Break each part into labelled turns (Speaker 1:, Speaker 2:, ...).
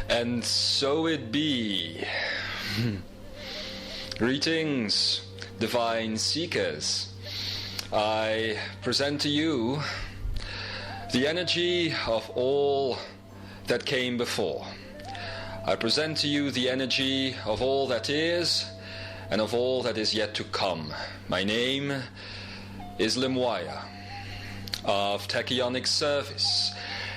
Speaker 1: And so it be. Greetings, divine seekers. I present to you the energy of all that came before. I present to you the energy of all that is and of all that is yet to come. My name is Lemuaya of Tachyonic Service,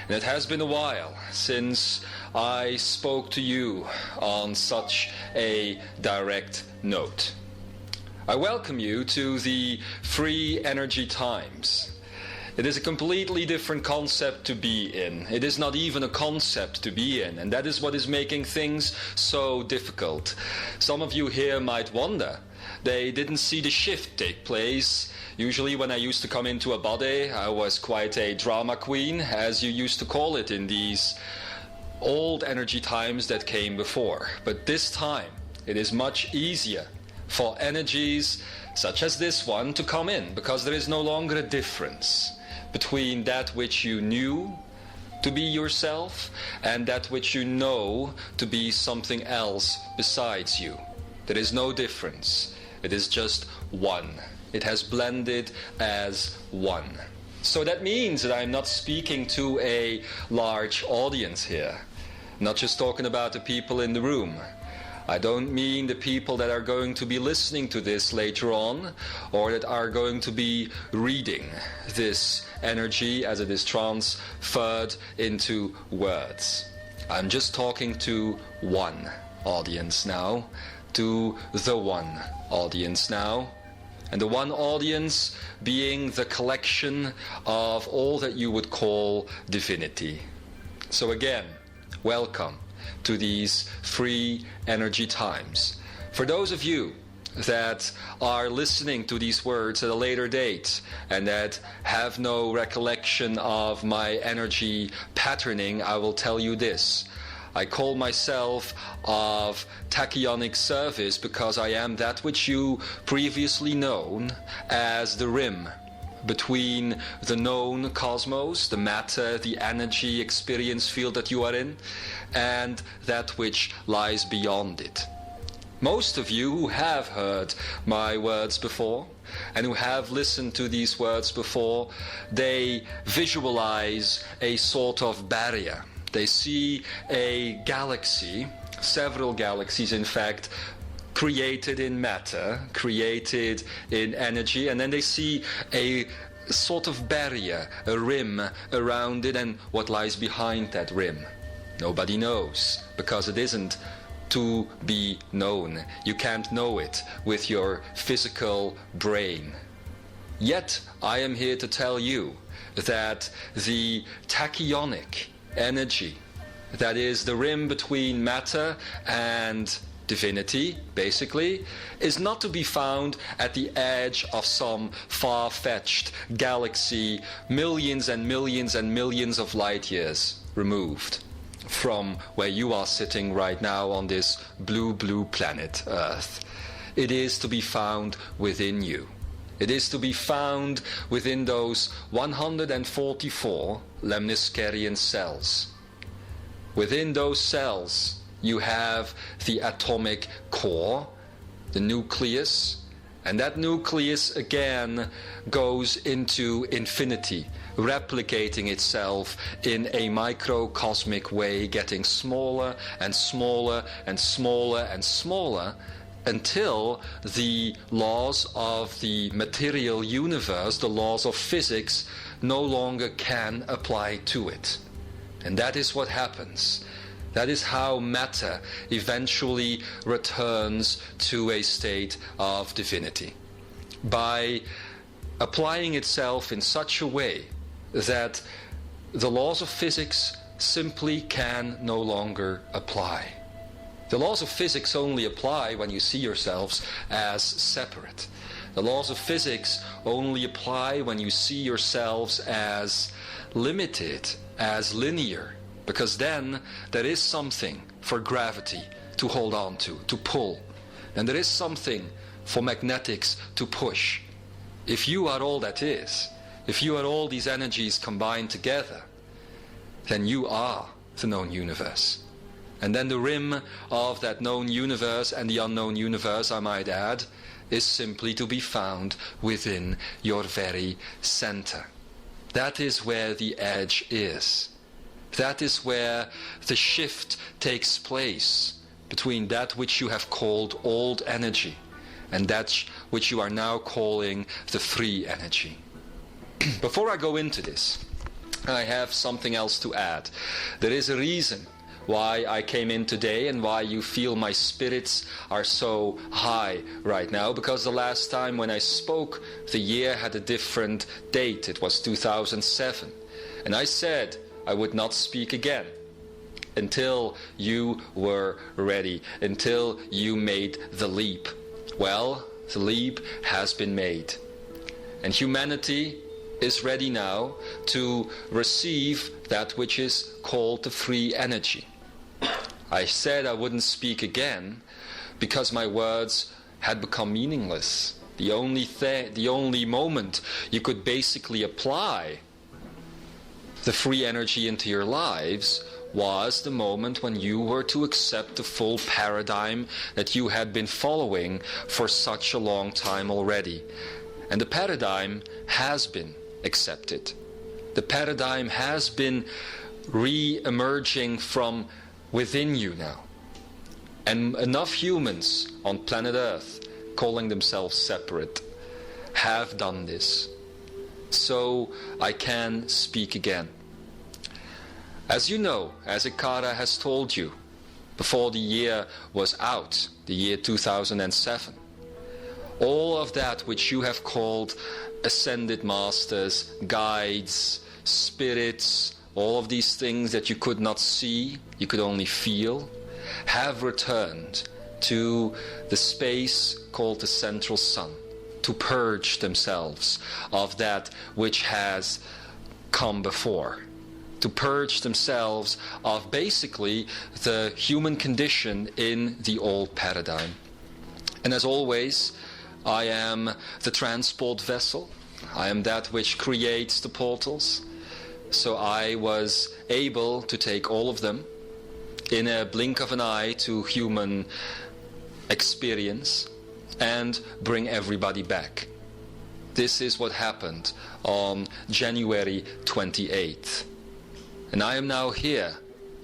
Speaker 1: and it has been a while since I spoke to you on such a direct note. I welcome you to the free energy times. It is a completely different concept to be in. It is not even a concept to be in, and that is what is making things so difficult. Some of you here might wonder, they didn't see the shift take place. Usually when I used to come into a body, I was quite a drama queen, as you used to call it in these old energy times that came before. But this time, it is much easier for energies such as this one to come in, because there is no longer a difference between that which you knew to be yourself and that which you know to be something else besides you. There is no difference. It is just one. It has blended as one. So that means that I'm not speaking to a large audience here. I'm not just talking about the people in the room. I don't mean the people that are going to be listening to this later on, or that are going to be reading this energy as it is transferred into words. I'm just talking to one audience now, to the one audience now, and the one audience being the collection of all that you would call divinity. So again, welcome to these free energy times. For those of you that are listening to these words at a later date and that have no recollection of my energy patterning, I will tell you this. I call myself of tachyonic service because I am that which you previously known as the rim between the known cosmos, the matter, the energy experience field that you are in, and that which lies beyond it. Most of you who have heard my words before and who have listened to these words before, they visualize a sort of barrier. They see a galaxy, several galaxies in fact, created in matter, created in energy, and then they see a sort of barrier, a rim around it, and what lies behind that rim. Nobody knows, because it isn't to be known. You can't know it with your physical brain. Yet, I am here to tell you that the tachyonic energy, that is the rim between matter and divinity, basically, is not to be found at the edge of some far-fetched galaxy millions and millions and millions of light years removed from where you are sitting right now on this blue planet Earth. It is to be found within you. It is to be found within those 144 lemniscarian cells. Within those cells, you have the atomic core, the nucleus, and that nucleus again goes into infinity, replicating itself in a microcosmic way, getting smaller and smaller and smaller and smaller, until the laws of the material universe, the laws of physics, no longer can apply to it. And that is what happens. That is how matter eventually returns to a state of divinity. By applying itself in such a way that the laws of physics simply can no longer apply. The laws of physics only apply when you see yourselves as separate. The laws of physics only apply when you see yourselves as limited, as linear, because then there is something for gravity to hold on to pull. And there is something for magnetics to push. If you are all that is, if you are all these energies combined together, then you are the known universe. And then the rim of that known universe and the unknown universe, I might add, is simply to be found within your very center. That is where the edge is. That is where the shift takes place between that which you have called old energy and that which you are now calling the free energy. Before I go into this, I have something else to add. There is a reason why I came in today and why you feel my spirits are so high right now, because the last time when I spoke, the year had a different date. It was 2007. And I said I would not speak again until you were ready, until you made the leap. Well, the leap has been made. And humanity is ready now to receive that which is called the free energy. I said I wouldn't speak again because my words had become meaningless. The only moment you could basically apply the free energy into your lives was the moment when you were to accept the full paradigm that you had been following for such a long time already. And the paradigm has been accepted. The paradigm has been re-emerging from within you now. And enough humans on planet Earth, calling themselves separate, have done this. So I can speak again. As you know, as Ikara has told you, before the year was out, the year 2007, all of that which you have called ascended masters, guides, spirits, all of these things that you could not see, you could only feel, have returned to the space called the central sun, to purge themselves of that which has come before, to purge themselves of basically the human condition in the old paradigm. And as always, I am the transport vessel. I am that which creates the portals. So I was able to take all of them in a blink of an eye to human experience and bring everybody back. This is what happened on January 28th. And I am now here,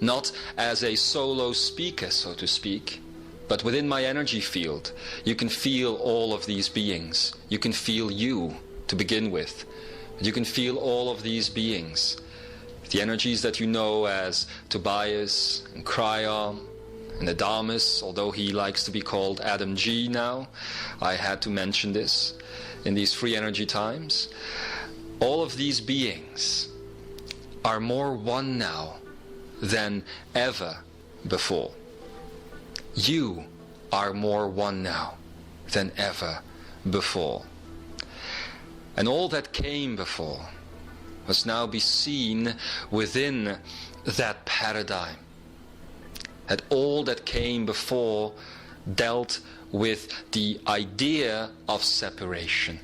Speaker 1: not as a solo speaker, so to speak, but within my energy field. You can feel all of these beings. You can feel you to begin with. You can feel all of these beings. The energies that you know as Tobias and Cryon and Adamus, although he likes to be called Adam G now, I had to mention this in these free energy times. All of these beings are more one now than ever before. You are more one now than ever before. And all that came before must now be seen within that paradigm. That all that came before dealt with the idea of separation.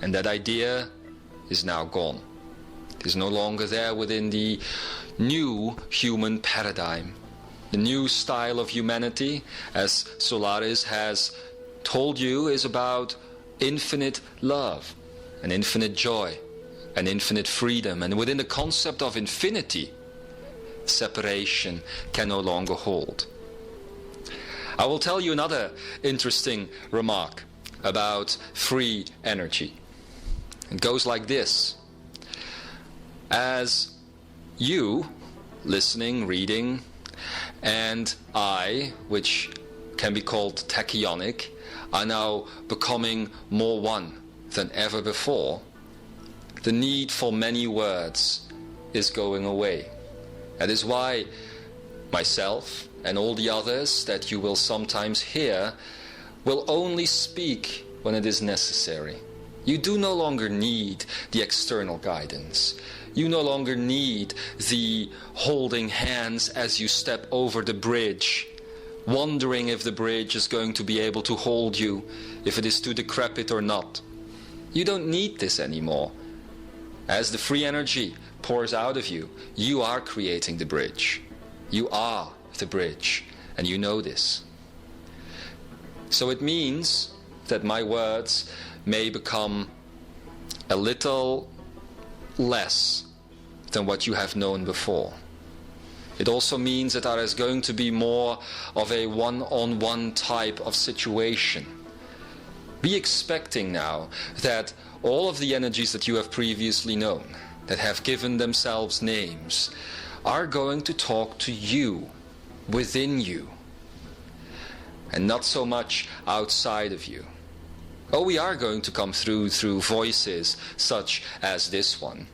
Speaker 1: And that idea is now gone. It is no longer there within the new human paradigm. The new style of humanity, as Solaris has told you, is about infinite love and infinite joy and infinite freedom. And within the concept of infinity, separation can no longer hold. I will tell you another interesting remark about free energy. It goes like this. As you, listening, reading, and I, which can be called tachyonic, are now becoming more one than ever before, the need for many words is going away. That is why myself and all the others that you will sometimes hear will only speak when it is necessary. You do no longer need the external guidance. You no longer need the holding hands as you step over the bridge, wondering if the bridge is going to be able to hold you, if it is too decrepit or not. You don't need this anymore. As the free energy pours out of you, you are creating the bridge. You are the bridge, and you know this. So it means that my words may become a little less than what you have known before. It also means that there is going to be more of a one-on-one type of situation. Be expecting now that all of the energies that you have previously known, that have given themselves names, are going to talk to you, within you, and not so much outside of you. Oh, we are going to come through voices such as this one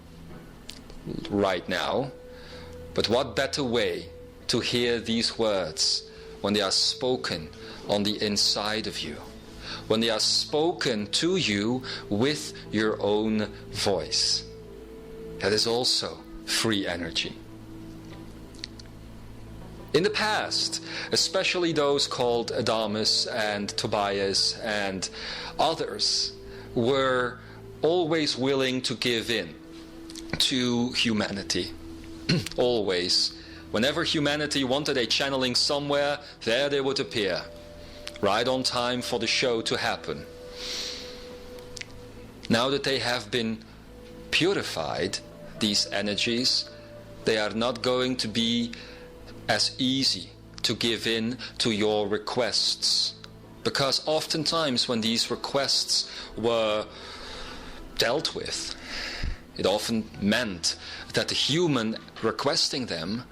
Speaker 1: right now. But what better way to hear these words when they are spoken on the inside of you, when they are spoken to you with your own voice. That is also free energy. In the past, especially those called Adamus and Tobias and others, were always willing to give in to humanity. Always. Whenever humanity wanted a channeling somewhere, there they would appear, right on time for the show to happen. Now that they have been purified, these energies, they are not going to be as easy to give in to your requests. Because oftentimes when these requests were dealt with, it often meant that the human requesting them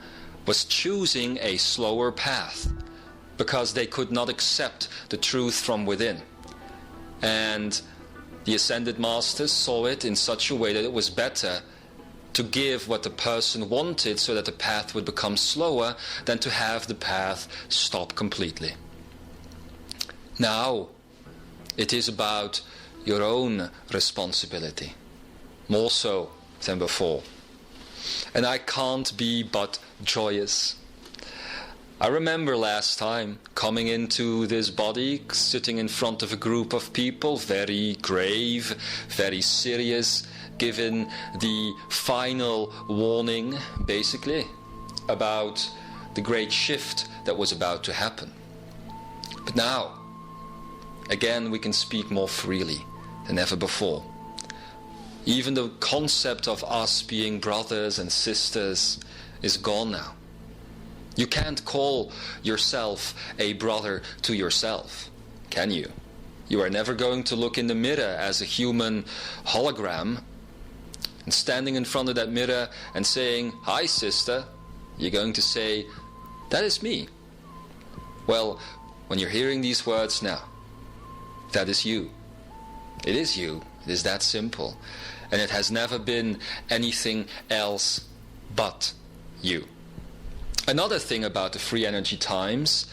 Speaker 1: was choosing a slower path because they could not accept the truth from within. And the Ascended Masters saw it in such a way that it was better to give what the person wanted so that the path would become slower than to have the path stop completely. Now, it is about your own responsibility, more so than before. And I can't be but joyous. I remember last time coming into this body, sitting in front of a group of people, very grave, very serious, given the final warning, basically, about the great shift that was about to happen. But now, again, we can speak more freely than ever before. Even the concept of us being brothers and sisters is gone now. You can't call yourself a brother to yourself, can you? You are never going to look in the mirror as a human hologram and standing in front of that mirror and saying, "Hi, sister." You're going to say, "That is me." Well, when you're hearing these words now, that is you. It is you. It is that simple. And it has never been anything else but you. Another thing about the free energy times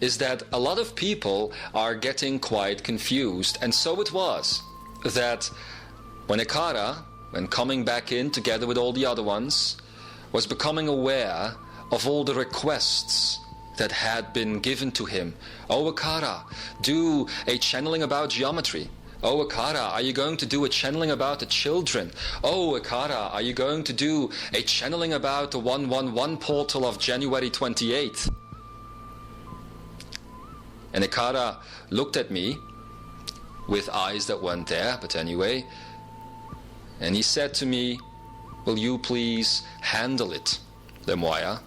Speaker 1: is that a lot of people are getting quite confused. And so it was that when Ekara, when coming back in together with all the other ones, was becoming aware of all the requests that had been given to him. "Oh, Ekara, do a channeling about geometry. Oh, Ekara, are you going to do a channeling about the children? Oh, Ekara, are you going to do a channeling about the 111 portal of January 28th? And Ekara looked at me with eyes that weren't there, but anyway, and he said to me, "Will you please handle it, Lemuaya?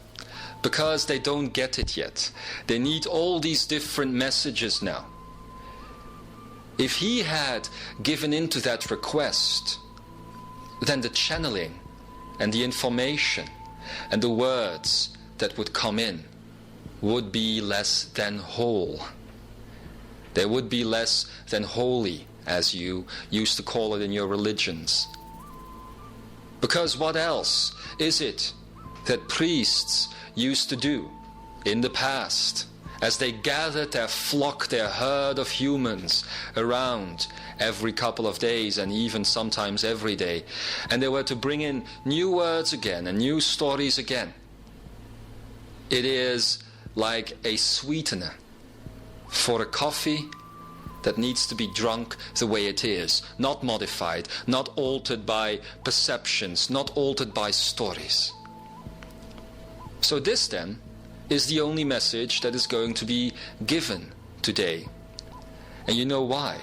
Speaker 1: Because they don't get it yet. They need all these different messages now." If he had given in to that request, then the channeling and the information and the words that would come in would be less than whole. They would be less than holy, as you used to call it in your religions. Because what else is it that priests used to do in the past as they gathered their flock, their herd of humans around every couple of days and even sometimes every day, and they were to bring in new words again and new stories again? It is like a sweetener for a coffee that needs to be drunk the way it is, not modified, not altered by perceptions, not altered by stories. So this then is the only message that is going to be given today. And you know why?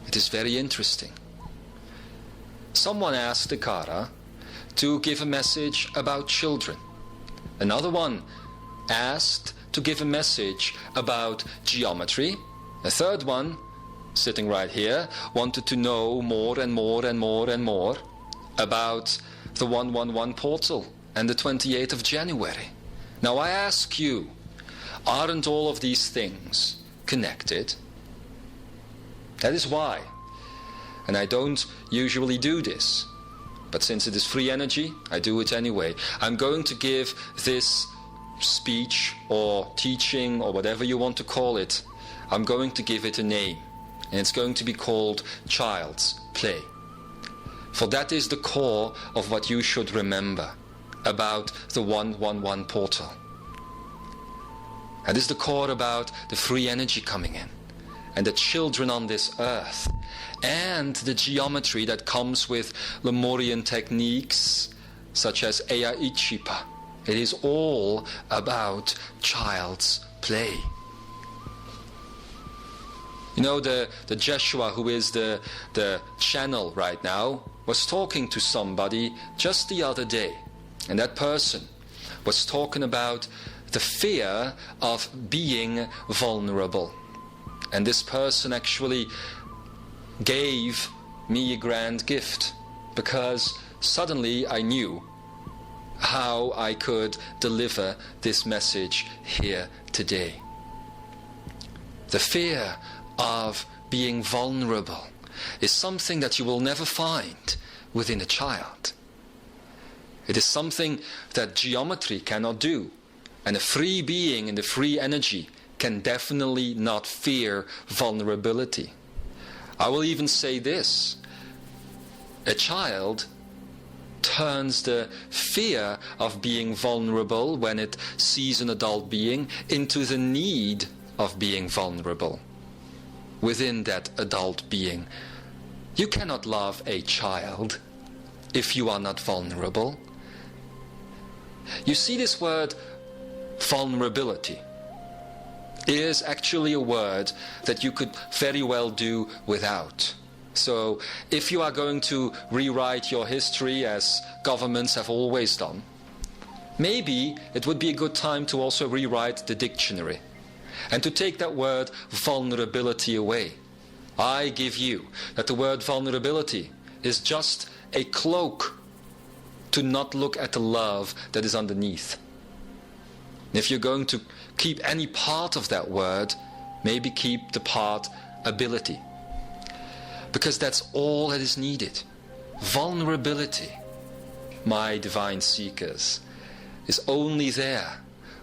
Speaker 1: It is very interesting. Someone asked the Kara to give a message about children. Another one asked to give a message about geometry. A third one, sitting right here, wanted to know more and more and more and more about the 111 portal and the 28th of January. Now I ask you, aren't all of these things connected? That is why. And I don't usually do this, but since it is free energy, I do it anyway. I'm going to give this speech or teaching or whatever you want to call it, I'm going to give it a name, and it's going to be called Child's Play. For that is the core of what you should remember about the 111 portal. That is the core about the free energy coming in, and the children on this earth, and the geometry that comes with Lemurian techniques such as Ea Ichipa. It is all about child's play. You know, the Jeshua, who is the channel right now, was talking to somebody just the other day, and that person was talking about the fear of being vulnerable. And this person actually gave me a grand gift, because suddenly I knew how I could deliver this message here today. The fear of being vulnerable is something that you will never find within a child. It is something that geometry cannot do, and a free being in the free energy can definitely not fear vulnerability. I will even say this: a child turns the fear of being vulnerable when it sees an adult being into the need of being vulnerable within that adult being. You cannot love a child if you are not vulnerable. You see, this word vulnerability is actually a word that you could very well do without. So if you are going to rewrite your history, as governments have always done, maybe it would be a good time to also rewrite the dictionary and to take that word vulnerability away. I give you that the word vulnerability is just a cloak to not look at the love that is underneath. If you're going to keep any part of that word, maybe keep the part ability, because that's all that is needed. Vulnerability, my divine seekers, is only there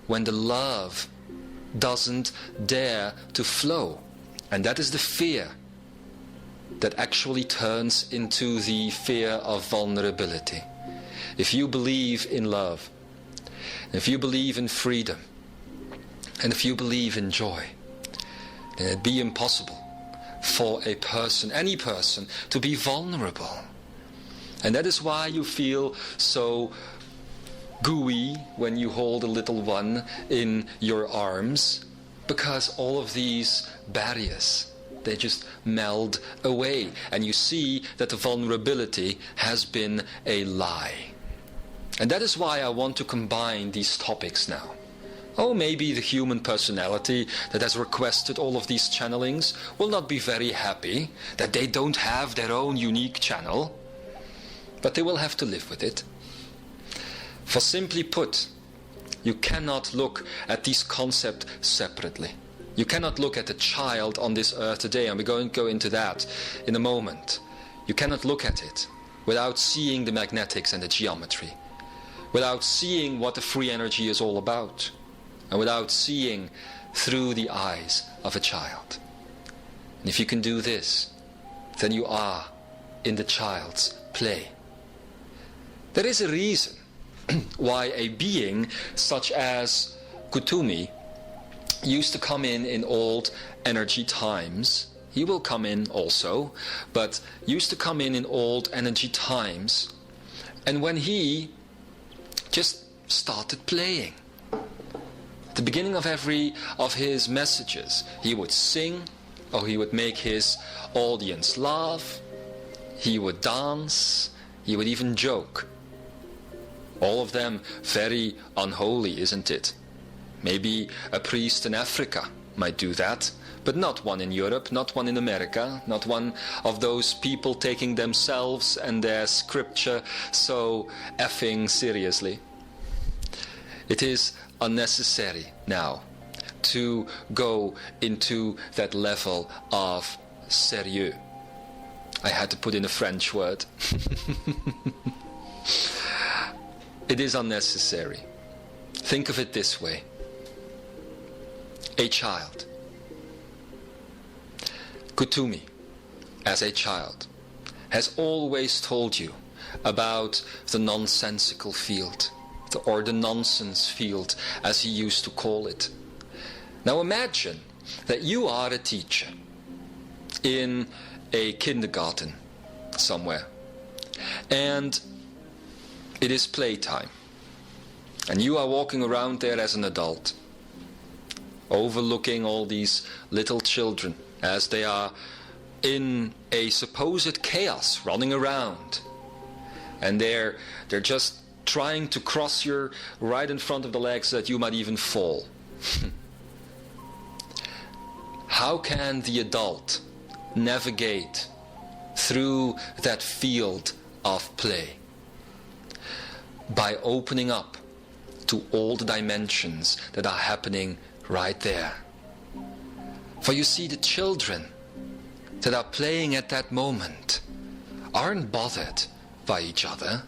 Speaker 1: when the love doesn't dare to flow, and that is the fear that actually turns into the fear of vulnerability. If you believe in love, if you believe in freedom, and if you believe in joy, then it'd be impossible for a person, any person, to be vulnerable. And that is why you feel so gooey when you hold a little one in your arms, because all of these barriers, they just meld away, and you see that the vulnerability has been a lie. And that is why I want to combine these topics now. Oh, maybe the human personality that has requested all of these channelings will not be very happy that they don't have their own unique channel, but they will have to live with it. For simply put, you cannot look at these concepts separately. You cannot look at a child on this earth today, and we're going to go into that in a moment. You cannot look at it without seeing the magnetics and the geometry, without seeing what the free energy is all about, and without seeing through the eyes of a child. And if you can do this, then you are in the child's play. There is a reason why a being such as Kutumi used to come in old energy times. He will come in also, but used to come in old energy times. And when he just started playing, At the beginning of every of his messages, he would sing, or he would make his audience laugh, he would dance, he would even joke. All of them very unholy, isn't it? Maybe a priest in Africa might do that, but not one in Europe, not one in America, not one of those people taking themselves and their scripture so effing seriously. It is unnecessary now to go into that level of sérieux. I had to put in a French word. It is unnecessary. Think of it this way. A child. Kutumi, as a child, has always told you about the nonsensical field, or the nonsense field, as he used to call it. Now imagine that you are a teacher in a kindergarten somewhere, and it is playtime, and you are walking around there as an adult, overlooking all these little children as they are in a supposed chaos running around, and they're just trying to cross you right in front of the legs so that you might even fall. How can the adult navigate through that field of play? By opening up to all the dimensions that are happening right there. For you see, the children that are playing at that moment aren't bothered by each other.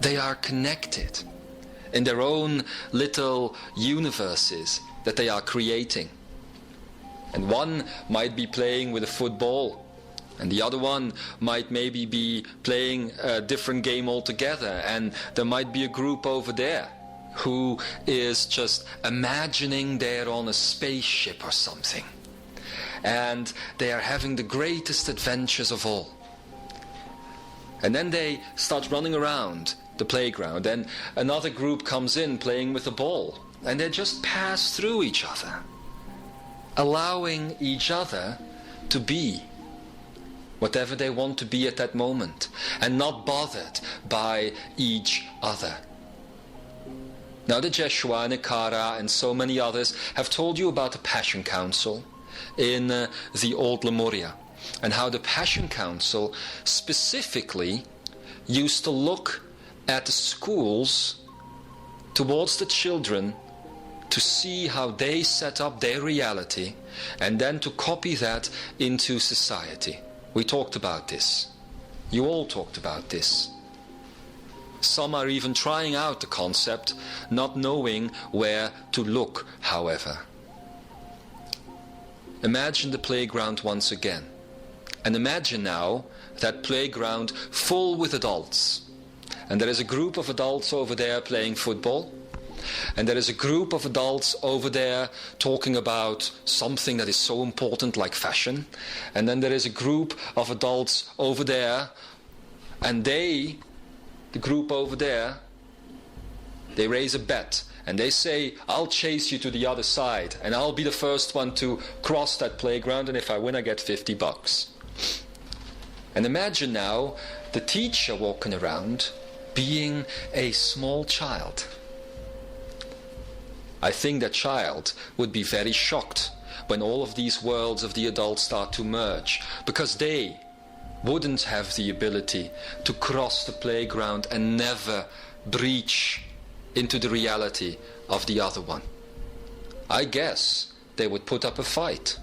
Speaker 1: They are connected in their own little universes that they are creating. And one might be playing with a football, and the other one might maybe be playing a different game altogether, and there might be a group over there who is just imagining they're on a spaceship or something, and they are having the greatest adventures of all. And then they start running around the playground, and another group comes in playing with a ball, and they just pass through each other, allowing each other to be whatever they want to be at that moment, and not bothered by each other. Now the Jeshua and Ikara and so many others have told you about the Passion Council in the Old Lemuria, and how the Passion Council specifically used to look at the schools towards the children to see how they set up their reality, and then to copy that into society. We talked about this. You all talked about this. Some are even trying out the concept, not knowing where to look, however. Imagine the playground once again. And imagine now that playground full with adults. And there is a group of adults over there playing football. And there is a group of adults over there talking about something that is so important like fashion. And then there is a group of adults over there, and the group over there, they raise a bet. And they say, I'll chase you to the other side, and I'll be the first one to cross that playground, and if I win I get $50. And imagine now the teacher walking around being a small child. I think that child would be very shocked when all of these worlds of the adults start to merge, because they wouldn't have the ability to cross the playground and never breach into the reality of the other one. I guess they would put up a fight.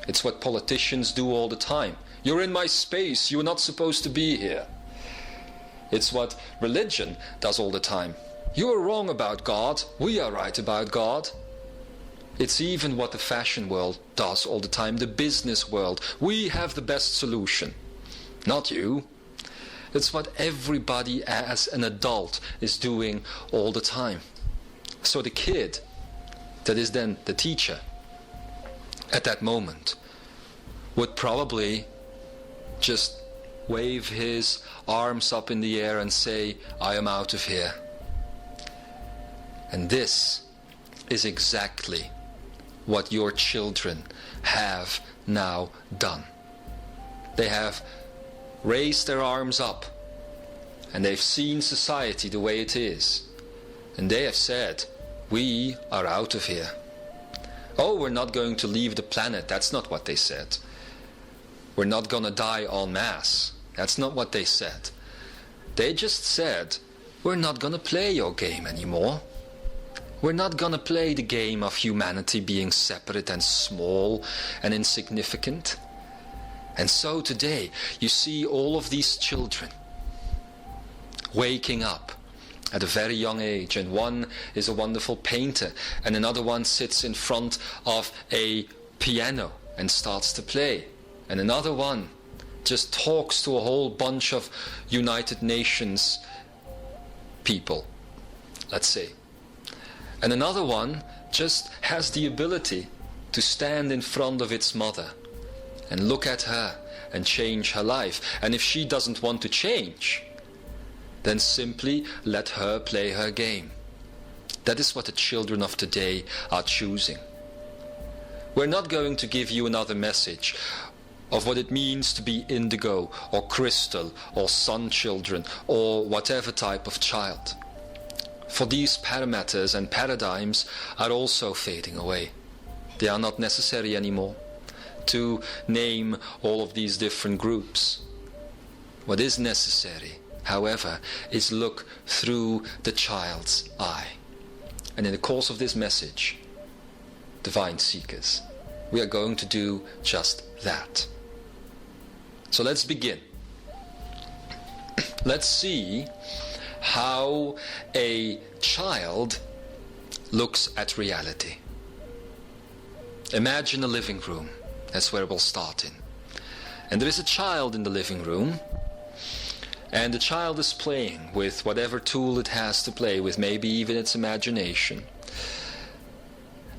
Speaker 1: It's what politicians do all the time. You're in my space, you're not supposed to be here. It's what religion does all the time. You are wrong about God, we are right about God. It's even what the fashion world does all the time, the business world. We have the best solution, not you. It's what everybody as an adult is doing all the time. So the kid, that is then the teacher, at that moment, would probably just wave his arms up in the air and say, I am out of here. And this is exactly what your children have now done. They have raised their arms up and they've seen society the way it is. And they have said, we are out of here. Oh, we're not going to leave the planet. That's not what they said. We're not going to die en masse. That's not what they said. They just said, we're not going to play your game anymore. We're not going to play the game of humanity being separate and small and insignificant. And so today, you see all of these children waking up at a very young age, and one is a wonderful painter, and another one sits in front of a piano and starts to play, and another one just talks to a whole bunch of United Nations people, let's say. And another one just has the ability to stand in front of its mother and look at her and change her life. And if she doesn't want to change, then simply let her play her game. That is what the children of today are choosing. We're not going to give you another message of what it means to be indigo or crystal or sun children or whatever type of child. For these parameters and paradigms are also fading away. They are not necessary anymore to name all of these different groups. What is necessary, however, is look through the child's eye. And in the course of this message, Divine Seekers, we are going to do just that. So let's begin. Let's see how a child looks at reality. Imagine a living room. That's where we'll start in. And there is a child in the living room, and the child is playing with whatever tool it has to play with, maybe even its imagination.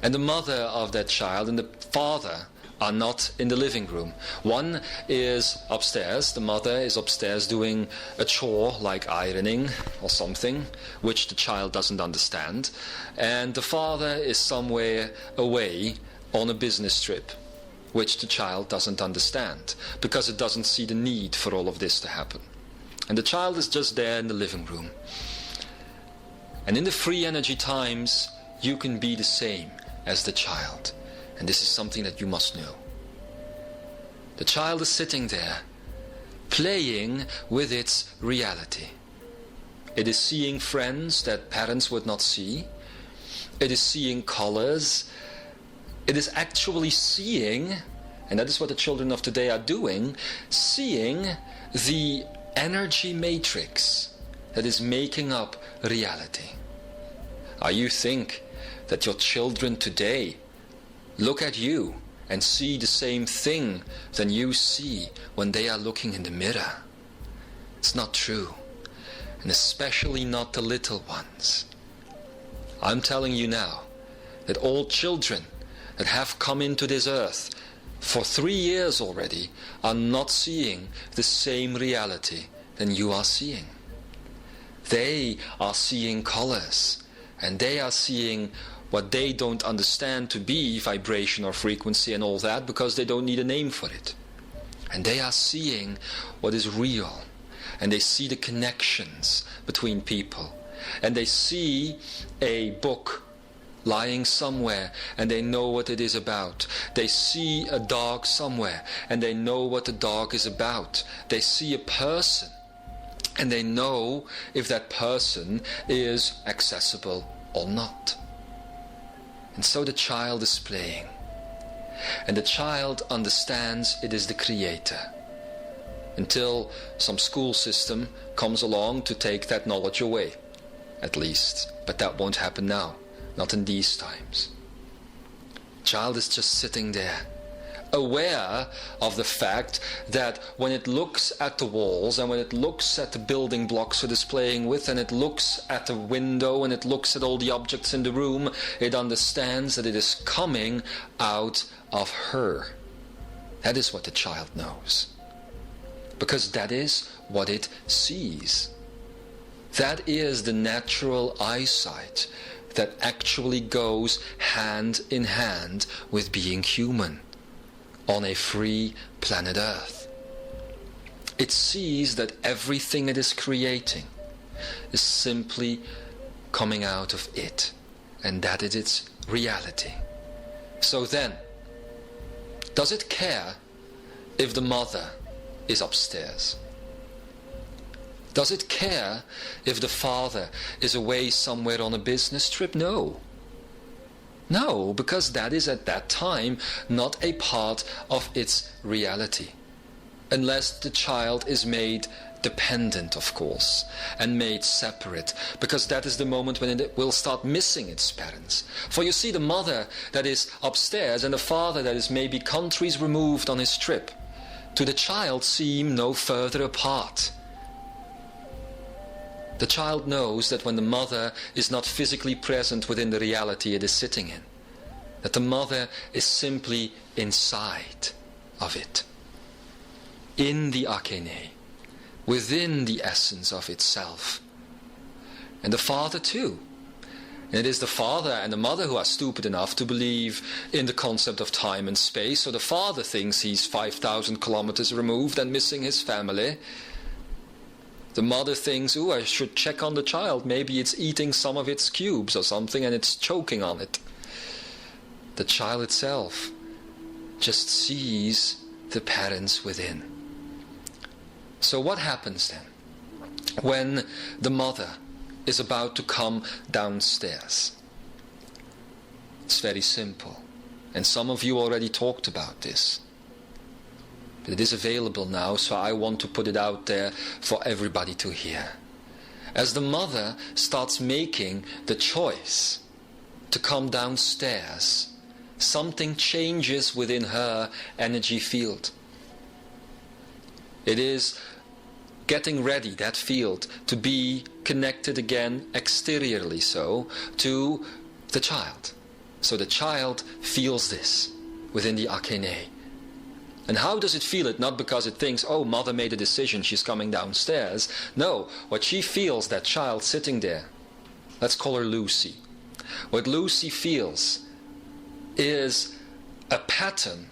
Speaker 1: And the mother of that child and the father are not in the living room. One is upstairs, the mother is upstairs doing a chore like ironing or something, which the child doesn't understand. And the father is somewhere away on a business trip, which the child doesn't understand, because it doesn't see the need for all of this to happen. And the child is just there in the living room. And in the free energy times, you can be the same as the child. And this is something that you must know. The child is sitting there, playing with its reality. It is seeing friends that parents would not see. It is seeing colors. It is actually seeing, and that is what the children of today are doing, seeing the energy matrix that is making up reality. You think that your children today look at you and see the same thing than you see when they are looking in the mirror? It's not true. And especially not the little ones. I'm telling you now that all children that have come into this earth for 3 years already are not seeing the same reality than you are seeing. They are seeing colors, and they are seeing what they don't understand to be vibration or frequency and all that, because they don't need a name for it. And they are seeing what is real, and they see the connections between people, and they see a book lying somewhere and they know what it is about. They see a dog somewhere and they know what the dog is about. They see a person and they know if that person is accessible or not. And so the child is playing, and the child understands it is the creator, until some school system comes along to take that knowledge away, at least. But that won't happen now, not in these times. Child is just sitting there, aware of the fact that when it looks at the walls and when it looks at the building blocks it is playing with, and it looks at the window and it looks at all the objects in the room, it understands that it is coming out of her. That is what the child knows, because that is what it sees. That is the natural eyesight that actually goes hand in hand with being human on a free planet Earth. It sees that everything it is creating is simply coming out of it, and that is its reality. So then, does it care if the mother is upstairs? Does it care if the father is away somewhere on a business trip? No. No, because that is at that time not a part of its reality. Unless the child is made dependent, of course, and made separate, because that is the moment when it will start missing its parents. For you see, the mother that is upstairs and the father that is maybe countries removed on his trip, to the child seem no further apart. The child knows that when the mother is not physically present within the reality it is sitting in, that the mother is simply inside of it, in the Akene, within the essence of itself. And the father too. And it is the father and the mother who are stupid enough to believe in the concept of time and space. So the father thinks he's 5,000 kilometers removed and missing his family. The mother thinks, "Ooh, I should check on the child. Maybe it's eating some of its cubes or something and it's choking on it." The child itself just sees the parents within. So what happens then when the mother is about to come downstairs? It's very simple. And some of you already talked about this. But it is available now, so I want to put it out there for everybody to hear. As the mother starts making the choice to come downstairs, something changes within her energy field. It is getting ready, that field, to be connected again, exteriorly so, to the child. So the child feels this within the Akene. And how does it feel it? Not because it thinks, "Oh, mother made a decision, she's coming downstairs." No, what she feels, that child sitting there, let's call her Lucy. What Lucy feels is a pattern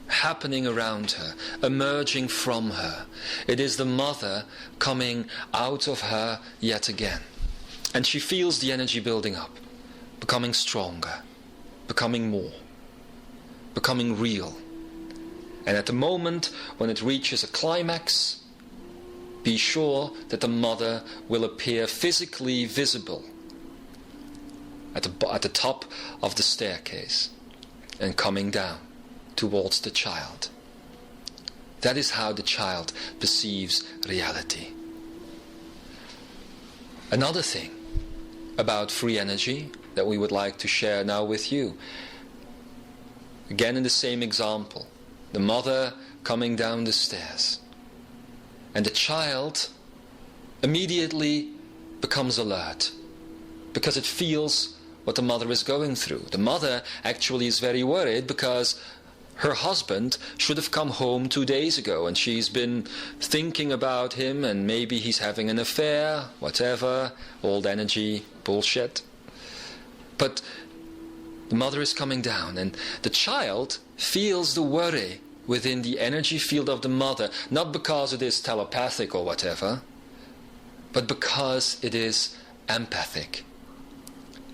Speaker 1: happening around her, emerging from her. It is the mother coming out of her yet again. And she feels the energy building up, becoming stronger, becoming more, becoming real. And at the moment when it reaches a climax, be sure that the mother will appear physically visible at the top of the staircase and coming down towards the child. That is how the child perceives reality. Another thing about free energy that we would like to share now with you. Again, in the same example, the mother coming down the stairs, and the child immediately becomes alert because it feels what the mother is going through. The mother actually is very worried because her husband should have come home 2 days ago, and she's been thinking about him, and maybe he's having an affair, whatever, old energy bullshit. But the mother is coming down, and the child feels the worry within the energy field of the mother, not because it is telepathic or whatever, but because it is empathic.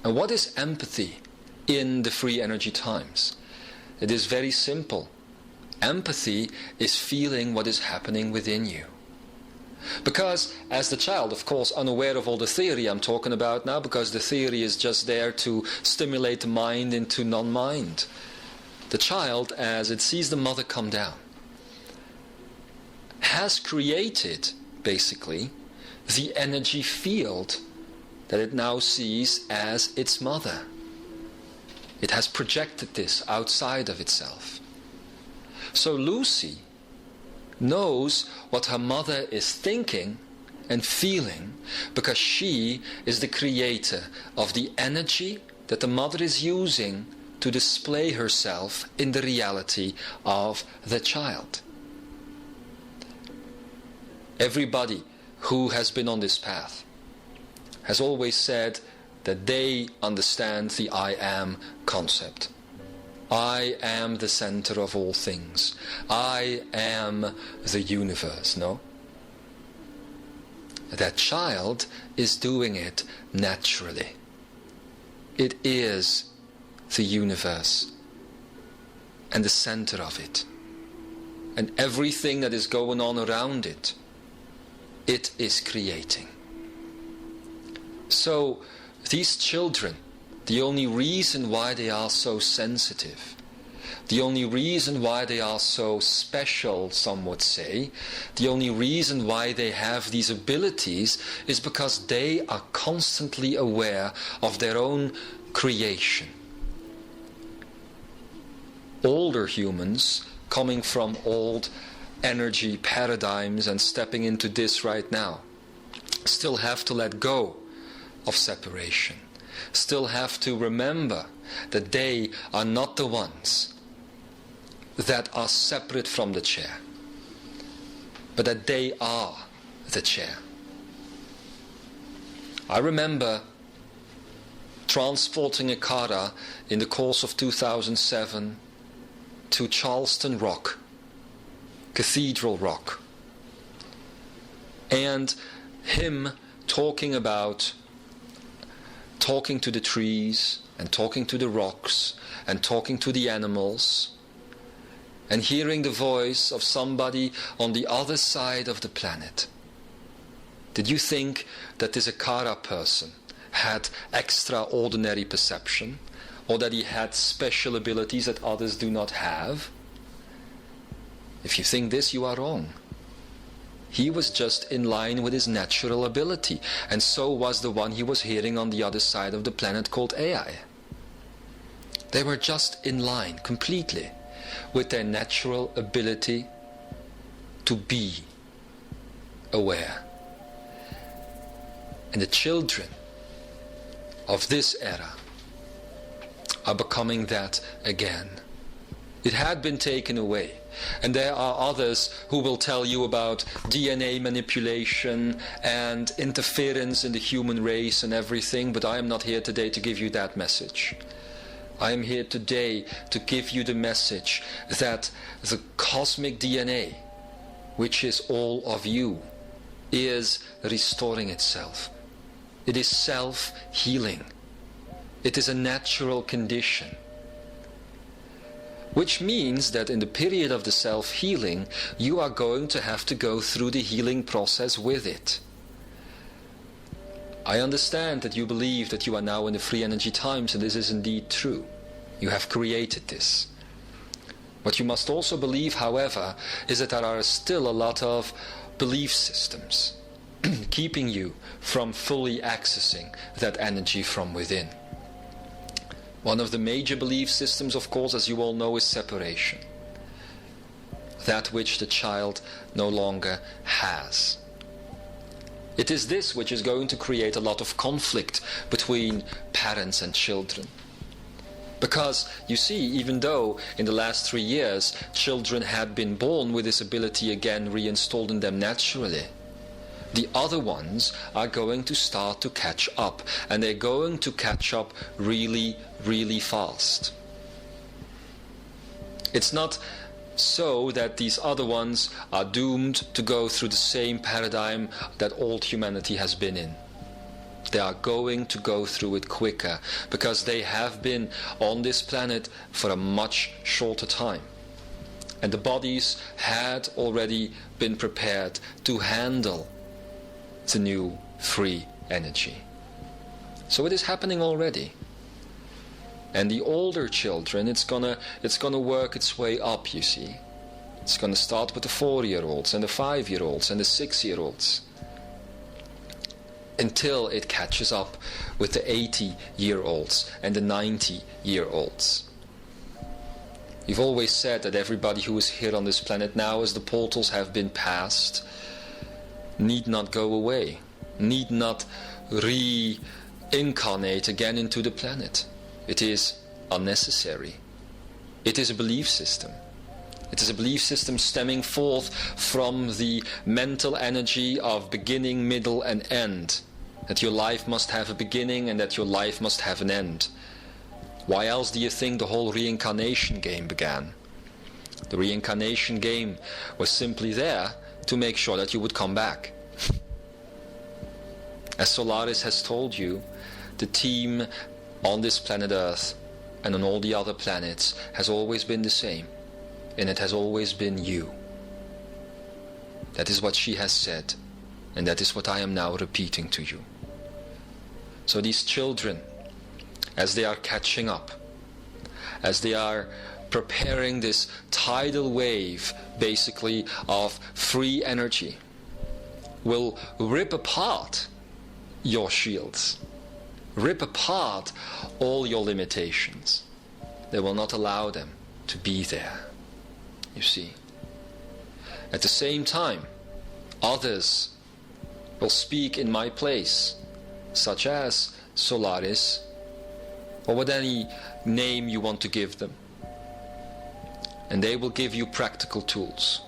Speaker 1: And what is empathy in the free energy times? It is very simple. Empathy is feeling what is happening within you. Because as the child, of course, unaware of all the theory I'm talking about now, because the theory is just there to stimulate the mind into non-mind. The child, as it sees the mother come down, has created, basically, the energy field that it now sees as its mother. It has projected this outside of itself. So Lucy knows what her mother is thinking and feeling because she is the creator of the energy that the mother is using to display herself in the reality of the child. Everybody who has been on this path has always said that they understand the I am concept. I am the center of all things. I am the universe, no? That child is doing it naturally. It is the universe and the center of it. And everything that is going on around it, it is creating. So these children, the only reason why they are so sensitive, the only reason why they are so special, some would say, the only reason why they have these abilities is because they are constantly aware of their own creation. Older humans, coming from old energy paradigms and stepping into this right now, still have to let go of separation, still have to remember that they are not the ones that are separate from the chair, but that they are the chair. I remember transporting a kara in the course of 2007 to Charleston Rock, Cathedral Rock, and him talking to the trees and talking to the rocks and talking to the animals and hearing the voice of somebody on the other side of the planet. Did you think that this Akara person had extraordinary perception, or that he had special abilities that others do not have? If you think this, you are wrong. He was just in line with his natural ability, and so was the one he was hearing on the other side of the planet called AI. They were just in line completely with their natural ability to be aware. And the children of this era are becoming that again. It had been taken away. And there are others who will tell you about DNA manipulation and interference in the human race and everything, but I am not here today to give you that message. I am here today to give you the message that the cosmic DNA, which is all of you, is restoring itself. It is self-healing. It is a natural condition. Which means that in the period of the self-healing, you are going to have to go through the healing process with it. I understand that you believe that you are now in the free energy times, and this is indeed true. You have created this. What you must also believe, however, is that there are still a lot of belief systems keeping you from fully accessing that energy from within. One of the major belief systems, of course, as you all know, is separation. That which the child no longer has. It is this which is going to create a lot of conflict between parents and children. Because, you see, even though in the last 3 years children had been born with this ability again reinstalled in them naturally, the other ones are going to start to catch up, and they're going to catch up really, really fast. It's not so that these other ones are doomed to go through the same paradigm that all humanity has been in. They are going to go through it quicker, because they have been on this planet for a much shorter time. And the bodies had already been prepared to handle the new free energy. So it is happening already. And the older children, it's gonna work its way up, you see. It's gonna start with the 4-year-olds and the 5-year-olds and the 6-year-olds, until it catches up with the 80-year-olds and the 90-year-olds. You've always said that everybody who is here on this planet now, as the portals have been passed, need not go away, need not reincarnate again into the planet. It is unnecessary. It is a belief system. It is a belief system stemming forth from the mental energy of beginning, middle and end, that your life must have a beginning and that your life must have an end. Why else do you think the whole reincarnation game began? The reincarnation game was simply there to make sure that you would come back. As Solaris has told you, the team on this planet Earth and on all the other planets has always been the same, and it has always been you. That is what she has said, and that is what I am now repeating to you. So these children, as they are catching up, as they are preparing this tidal wave, basically, of free energy, will rip apart your shields, rip apart all your limitations. They will not allow them to be there, you see. At the same time, others will speak in my place, such as Solaris, or with any name you want to give them. And they will give you practical tools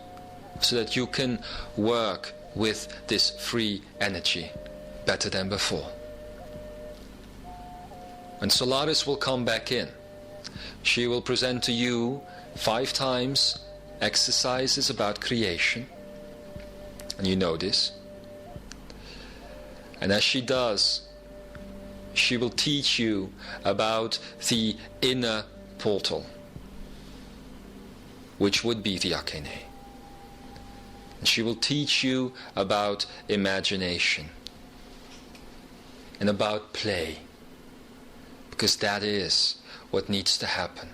Speaker 1: so that you can work with this free energy better than before. When Solaris will come back in, she will present to you 5 times exercises about creation. And you know this. And as she does, she will teach you about the inner portal, which would be the Akene. And she will teach you about imagination and about play, because that is what needs to happen.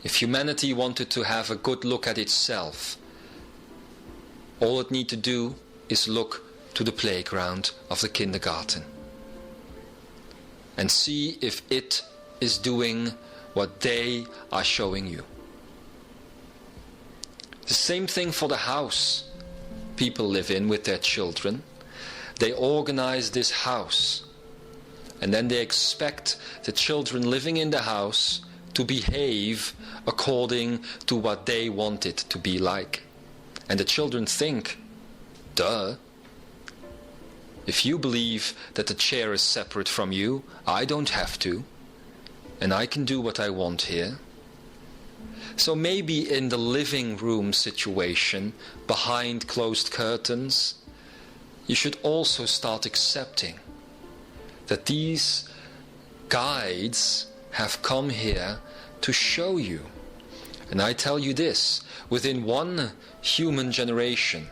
Speaker 1: If humanity wanted to have a good look at itself, all it needs to do is look to the playground of the kindergarten and see if it is doing what they are showing you. The same thing for the house people live in with their children. They organize this house, and then they expect the children living in the house to behave according to what they want it to be like. And the children think, duh. If you believe that the chair is separate from you, I don't have to, and I can do what I want here. So maybe in the living room situation, behind closed curtains, you should also start accepting that these guides have come here to show you. And I tell you this, within one human generation,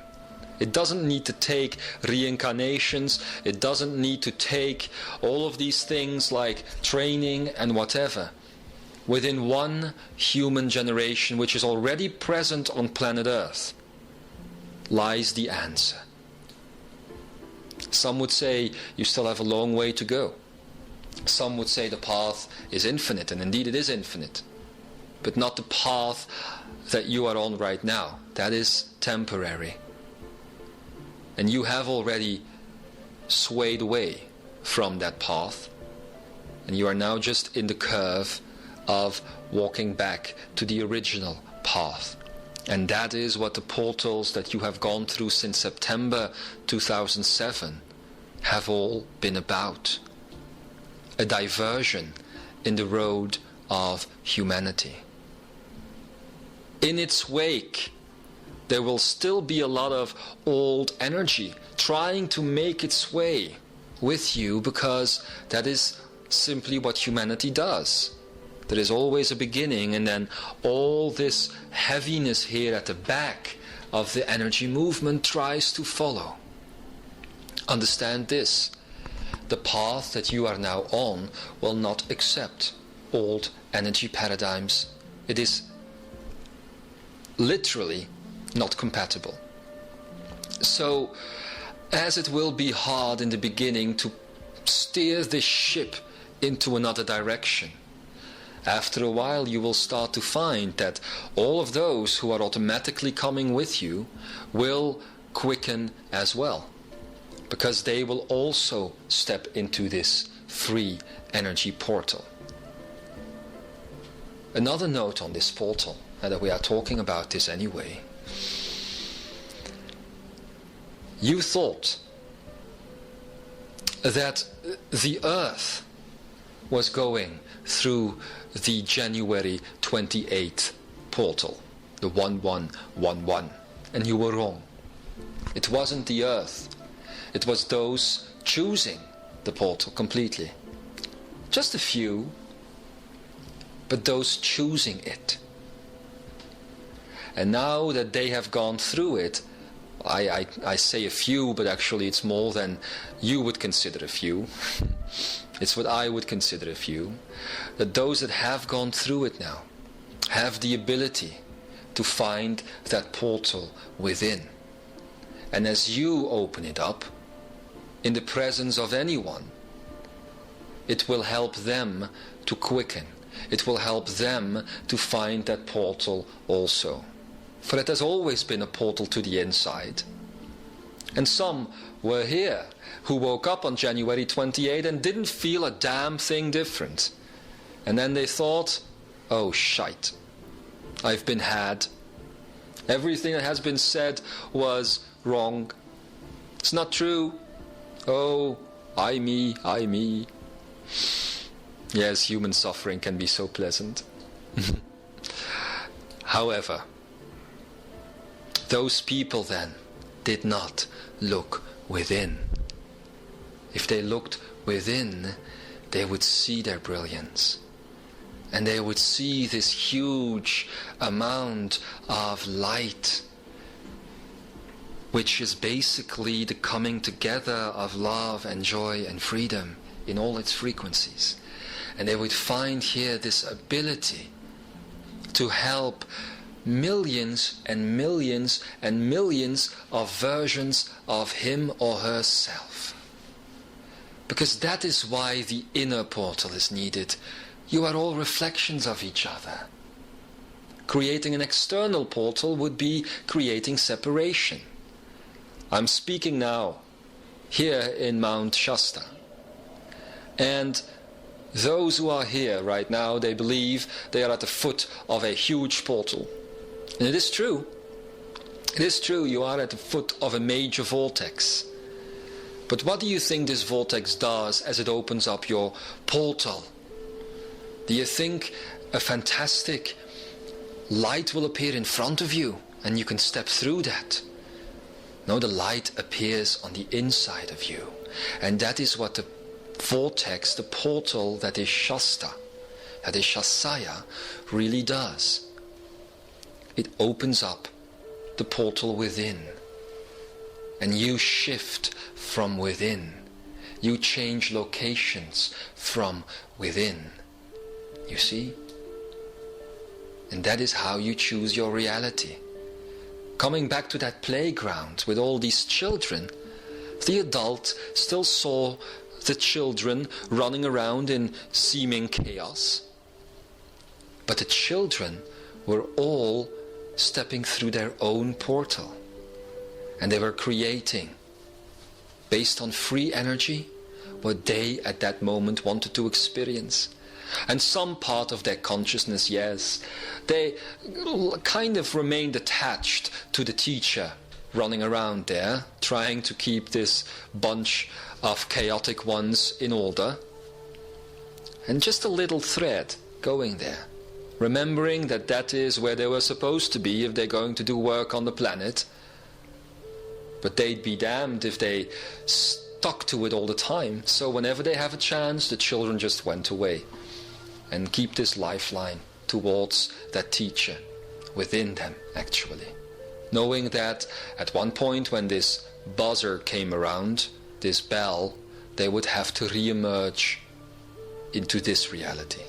Speaker 1: it doesn't need to take reincarnations, it doesn't need to take all of these things like training and whatever. Within one human generation, which is already present on planet Earth, lies the answer. Some would say you still have a long way to go. Some would say the path is infinite, and indeed it is infinite. But not the path that you are on right now. That is temporary. And you have already swayed away from that path. And you are now just in the curve of walking back to the original path. And that is what the portals that you have gone through since September 2007 have all been about. A diversion in the road of humanity. In its wake, there will still be a lot of old energy trying to make its way with you, because that is simply what humanity does. There is always a beginning, and then all this heaviness here at the back of the energy movement tries to follow. Understand this. The path that you are now on will not accept old energy paradigms. It is literally not compatible. So, as it will be hard in the beginning to steer this ship into another direction, after a while you will start to find that all of those who are automatically coming with you will quicken as well, because they will also step into this free energy portal. Another note on this portal, now that we are talking about this anyway. You thought that the earth was going through the January 28th portal, the 1111, and you were wrong. It wasn't the earth. It was those choosing the portal completely. Just a few, but those choosing it. And now that they have gone through it, I say a few, but actually it's more than you would consider a few. It's what I would consider a few. That those that have gone through it now have the ability to find that portal within. And as you open it up, in the presence of anyone, it will help them to quicken. It will help them to find that portal also. For it has always been a portal to the inside. And some were here who woke up on January 28 and didn't feel a damn thing different. And then they thought, oh shite, I've been had. Everything that has been said was wrong. It's not true. Oh, I me. Yes, human suffering can be so pleasant. However, those people then did not look within. If they looked within, they would see their brilliance. And they would see this huge amount of light, which is basically the coming together of love and joy and freedom in all its frequencies. And they would find here this ability to help millions and millions and millions of versions of him or herself. Because that is why the inner portal is needed. You are all reflections of each other. Creating an external portal would be creating separation. I'm speaking now here in Mount Shasta. And those who are here right now, they believe they are at the foot of a huge portal. And it is true. It is true, you are at the foot of a major vortex. But what do you think this vortex does as it opens up your portal? Do you think a fantastic light will appear in front of you and you can step through that? No, the light appears on the inside of you. And that is what the vortex, the portal that is Shasta, that is Imzaia, really does. It opens up the portal within. And you shift from within. You change locations from within. You see? And that is how you choose your reality. Coming back to that playground with all these children, the adult still saw the children running around in seeming chaos. But the children were all stepping through their own portal. And they were creating, based on free energy, what they at that moment wanted to experience. And some part of their consciousness, yes, they kind of remained attached to the teacher running around there, trying to keep this bunch of chaotic ones in order. And just a little thread going there, remembering that that is where they were supposed to be if they're going to do work on the planet. But they'd be damned if they stuck to it all the time. So whenever they have a chance, the children just went away. And keep this lifeline towards that teacher within them, actually. Knowing that at one point when this buzzer came around, this bell, they would have to re-emerge into this reality.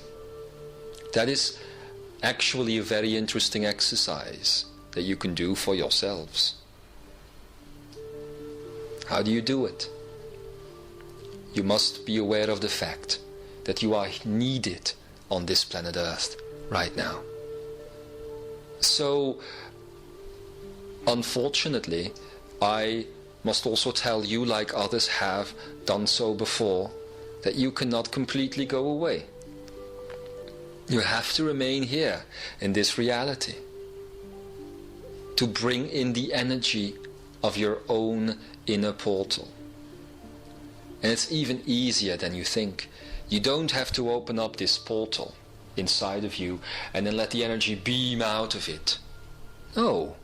Speaker 1: That is actually a very interesting exercise that you can do for yourselves. How do you do it? You must be aware of the fact that you are needed on this planet Earth right now. So, unfortunately, I must also tell you, like others have done so before, that you cannot completely go away. You have to remain here in this reality to bring in the energy of your own inner portal. And it's even easier than you think. You don't have to open up this portal inside of you and then let the energy beam out of it. No.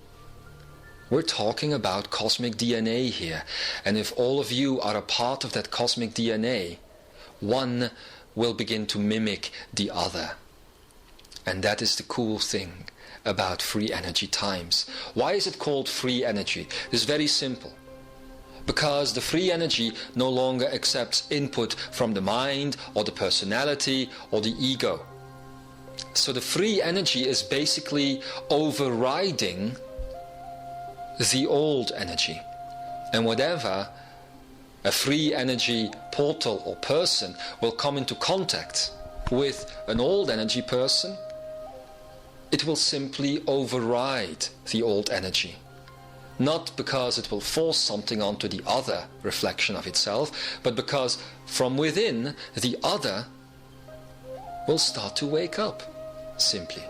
Speaker 1: We're talking about cosmic DNA here. And if all of you are a part of that cosmic DNA, one will begin to mimic the other. And that is the cool thing about free energy times. Why is it called free energy? It's very simple. Because the free energy no longer accepts input from the mind or the personality or the ego. So the free energy is basically overriding the old energy. And whatever a free energy portal or person will come into contact with an old energy person, it will simply override the old energy. Not because it will force something onto the other reflection of itself, but because from within the other will start to wake up, simply.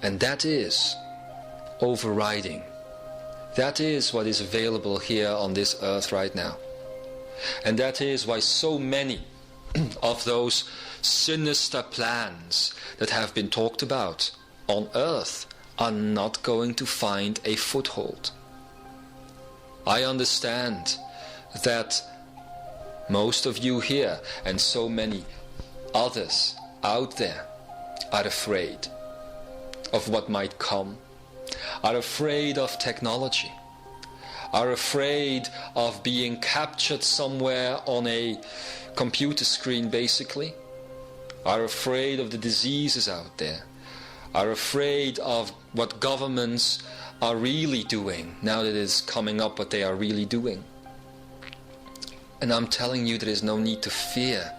Speaker 1: And that is overriding. That is what is available here on this earth right now. And that is why so many of those sinister plans that have been talked about on earth are not going to find a foothold. I understand that most of you here and so many others out there are afraid of what might come, are afraid of technology, are afraid of being captured somewhere on a computer screen basically, are afraid of the diseases out there, are afraid of what governments are really doing now that it's coming up what they are really doing. And I'm telling you, there is no need to fear,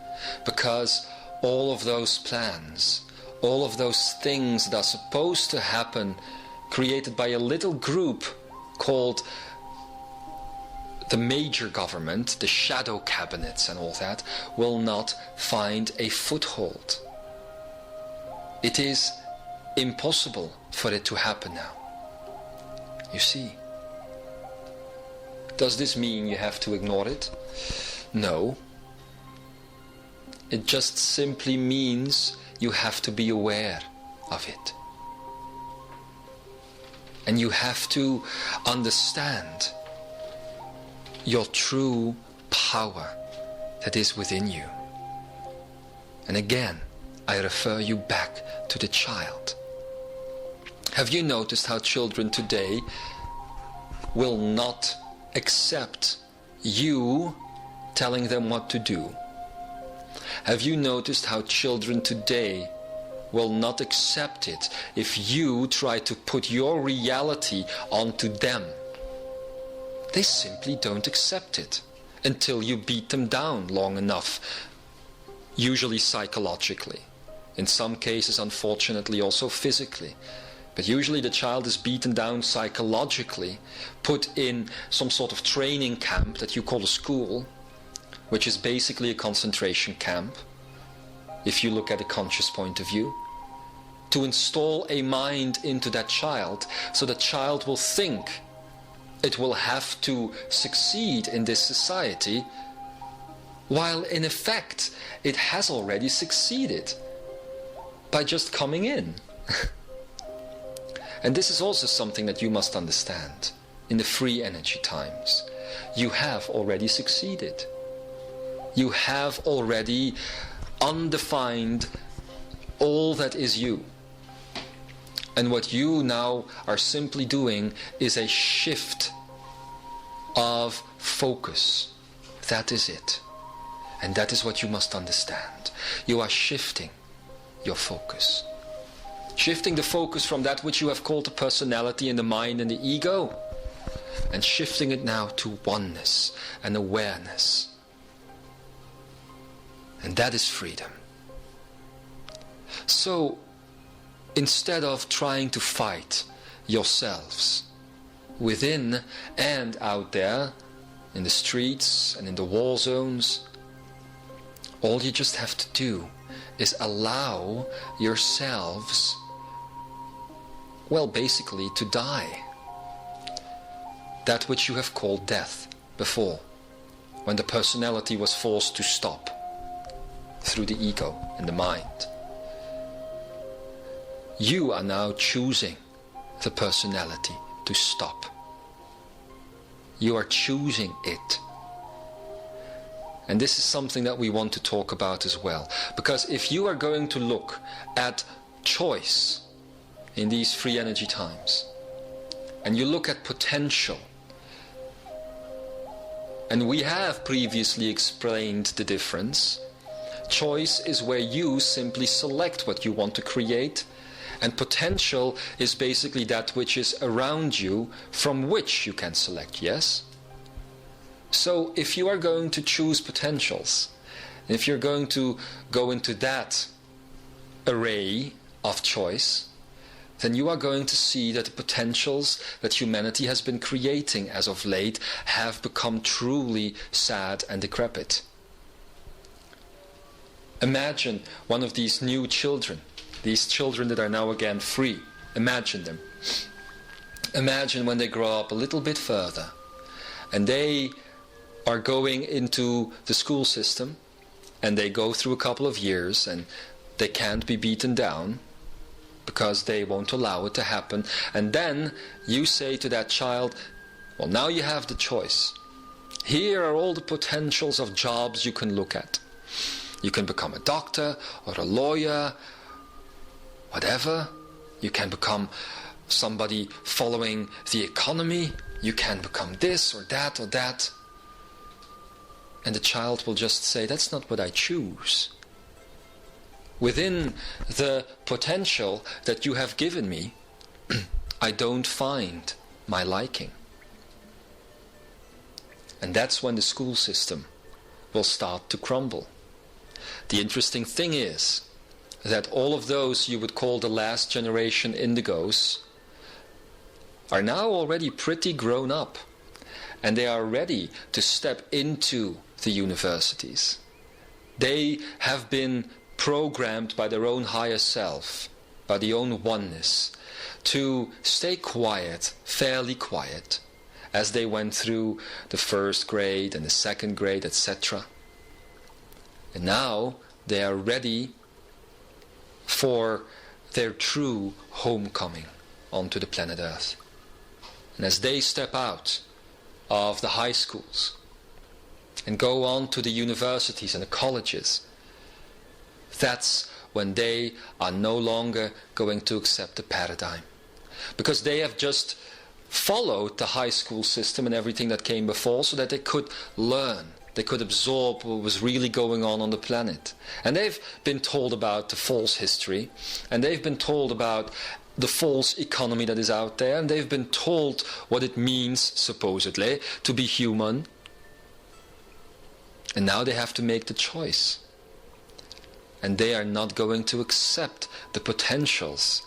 Speaker 1: because all of those plans, all of those things that are supposed to happen, created by a little group called the major government, the shadow cabinets and all that, will not find a foothold. It is impossible for it to happen now. You see. Does this mean you have to ignore it? No. It just simply means you have to be aware of it. And you have to understand your true power that is within you. And again, I refer you back to the child. Have you noticed how children today will not accept you telling them what to do? Have you noticed how children today will not accept it if you try to put your reality onto them? They simply don't accept it until you beat them down long enough, usually psychologically. In some cases, unfortunately, also physically. But usually the child is beaten down psychologically, put in some sort of training camp that you call a school, which is basically a concentration camp, if you look at a conscious point of view, to install a mind into that child so the child will think it will have to succeed in this society, while in effect it has already succeeded by just coming in. And this is also something that you must understand. In the free energy times, you have already succeeded. You have already undefined all that is you. And what you now are simply doing is a shift of focus. That is it. And that is what you must understand. You are shifting your focus. Shifting the focus from that which you have called the personality and the mind and the ego, and shifting it now to oneness and awareness. And that is freedom. So, instead of trying to fight yourselves within and out there, in the streets and in the war zones, all you just have to do is allow yourselves, well, basically to die. That which you have called death before. when the personality was forced to stop through the ego and the mind. You are now choosing the personality to stop. You are choosing it. And this is something that we want to talk about as well. Because if you are going to look at choice in these free energy times, and you look at potential, and we have previously explained the difference, choice is where you simply select what you want to create, and potential is basically that which is around you from which you can select, yes? So if you are going to choose potentials, if you're going to go into that array of choice, then you are going to see that the potentials that humanity has been creating as of late have become truly sad and decrepit. Imagine one of these new children, these children that are now again free. Imagine them. Imagine when they grow up a little bit further and they are going into the school system and they go through a couple of years and they can't be beaten down because they won't allow it to happen. And then you say to that child, well, now you have the choice. Here are all the potentials of jobs you can look at. You can become a doctor or a lawyer, whatever. You can become somebody following the economy. You can become this or that or that. And the child will just say, that's not what I choose. Within the potential that you have given me, I don't find my liking. And that's when the school system will start to crumble. The interesting thing is that all of those you would call the last generation indigos are now already pretty grown up, and they are ready to step into the universities. They have been programmed by their own higher self, by the own oneness, to stay quiet, fairly quiet, as they went through the first grade and the second grade, etc. And now they are ready for their true homecoming onto the planet Earth. And as they step out of the high schools and go on to the universities and the colleges, that's when they are no longer going to accept the paradigm. Because they have just followed the high school system and everything that came before so that they could learn, they could absorb what was really going on the planet. And they've been told about the false history, and they've been told about the false economy that is out there, and they've been told what it means, supposedly, to be human. And now they have to make the choice. And they are not going to accept the potentials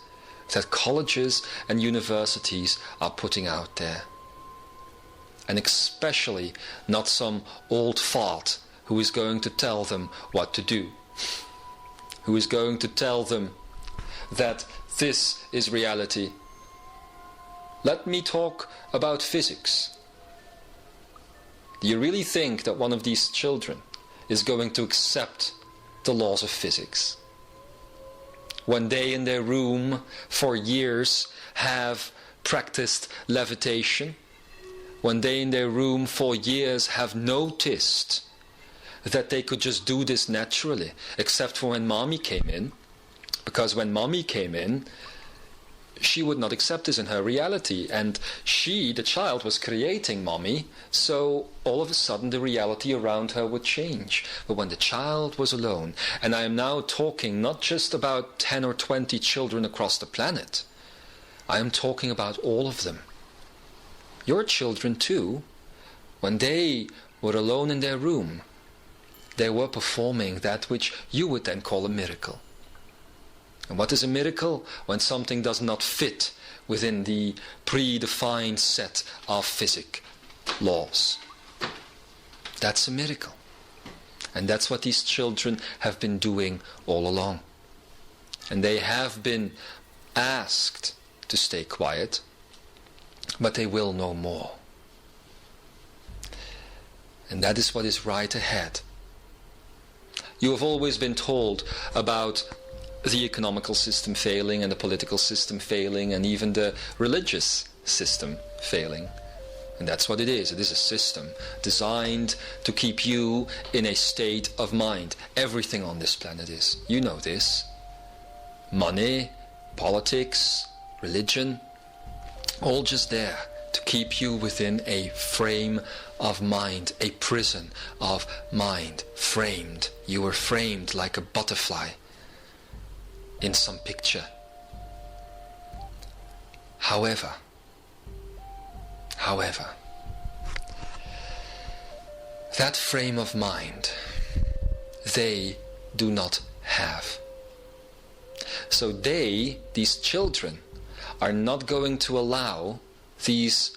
Speaker 1: that colleges and universities are putting out there. And especially not some old fart who is going to tell them what to do. Who is going to tell them that this is reality. Let me talk about physics. Do you really think that one of these children is going to accept the laws of physics? When they in their room for years have practiced levitation, when they in their room for years have noticed that they could just do this naturally, except for when mommy came in, because when mommy came in, she would not accept this in her reality, and she, the child, was creating mommy, so all of a sudden the reality around her would change. But when the child was alone, and I am now talking not just about 10 or 20 children across the planet, I am talking about all of them. Your children too, when they were alone in their room, they were performing that which you would then call a miracle. And what is a miracle? When something does not fit within the predefined set of physics laws. That's a miracle. And that's what these children have been doing all along. And they have been asked to stay quiet, but they will no more. And that is what is right ahead. You have always been told about the economical system failing and the political system failing and even the religious system failing. And that's what it is. It is a system designed to keep you in a state of mind. Everything on this planet is. You know this. Money, politics, religion, all just there to keep you within a frame of mind, a prison of mind, framed. You were framed like a butterfly in some picture. However, that frame of mind, they do not have. So these children, are not going to allow these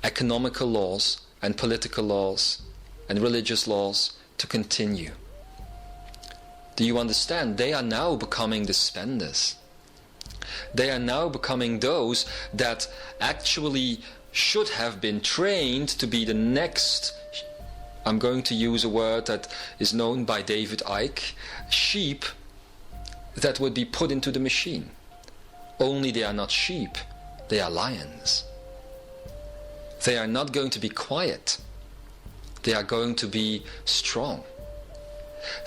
Speaker 1: economical laws and political laws and religious laws to continue. Do you understand? They are now becoming the spenders. They are now becoming those that actually should have been trained to be the next, I'm going to use a word that is known by David Icke, sheep that would be put into the machine. Only they are not sheep, they are lions. They are not going to be quiet. They are going to be strong.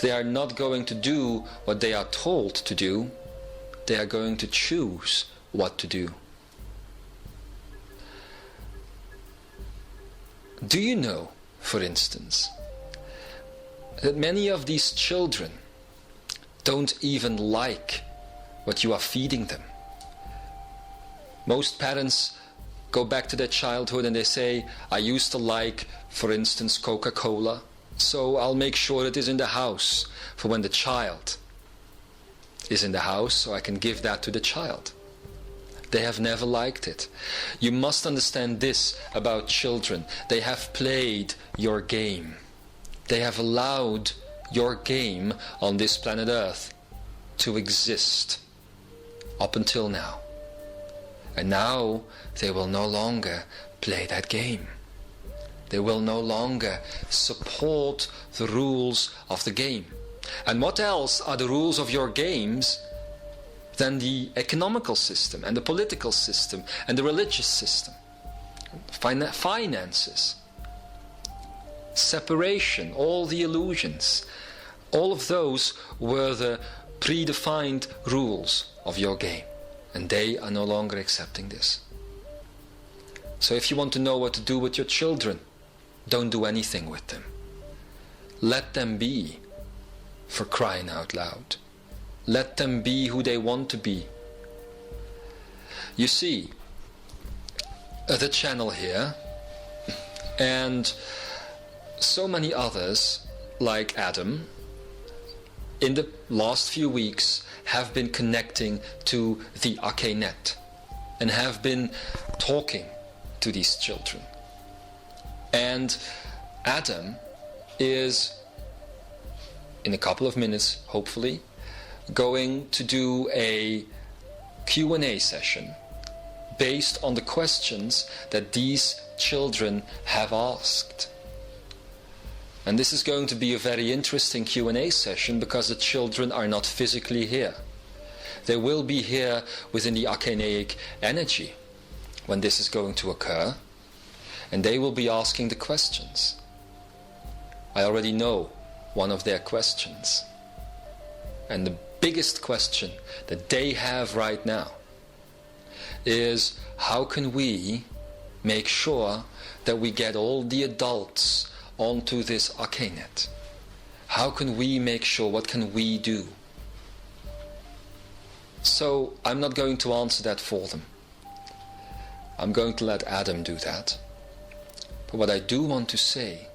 Speaker 1: They are not going to do what they are told to do. They are going to choose what to do. Do you know, for instance, that many of these children don't even like what you are feeding them? Most parents go back to their childhood and they say, I used to like, for instance, Coca-Cola, so I'll make sure it is in the house for when the child is in the house, so I can give that to the child. They have never liked it. You must understand this about children. They have played your game. They have allowed your game on this planet Earth to exist up until now. And now they will no longer play that game. They will no longer support the rules of the game. And what else are the rules of your games than the economical system and the political system and the religious system? Finances, separation, all the illusions. All of those were the predefined rules of your game. And they are no longer accepting this. So if you want to know what to do with your children, don't do anything with them. Let them be, for crying out loud. Let them be who they want to be. You see, the channel here, and so many others like Adam, in the last few weeks have been connecting to the Arcanet and have been talking to these children. And Adam is, in a couple of minutes, hopefully, going to do a Q&A session based on the questions that these children have asked. And this is going to be a very interesting Q&A session because the children are not physically here. They will be here within the arcanaic energy when this is going to occur, and they will be asking the questions. I already know one of their questions. And the biggest question that they have right now is, how can we make sure that we get all the adults onto this arcanet? How can we make sure, what can we do? So I'm not going to answer that for them. I'm going to let Adam do that. But what I do want to say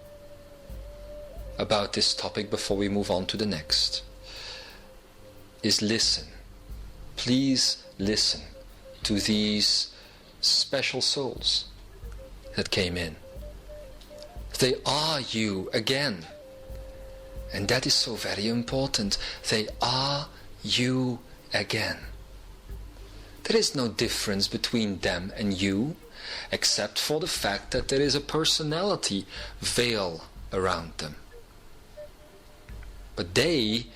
Speaker 1: about this topic before we move on to the next is listen. Please listen to these special souls that came in. They are you again. And that is so very important. They are you again. There is no difference between them and you, except for the fact that there is a personality veil around them. But they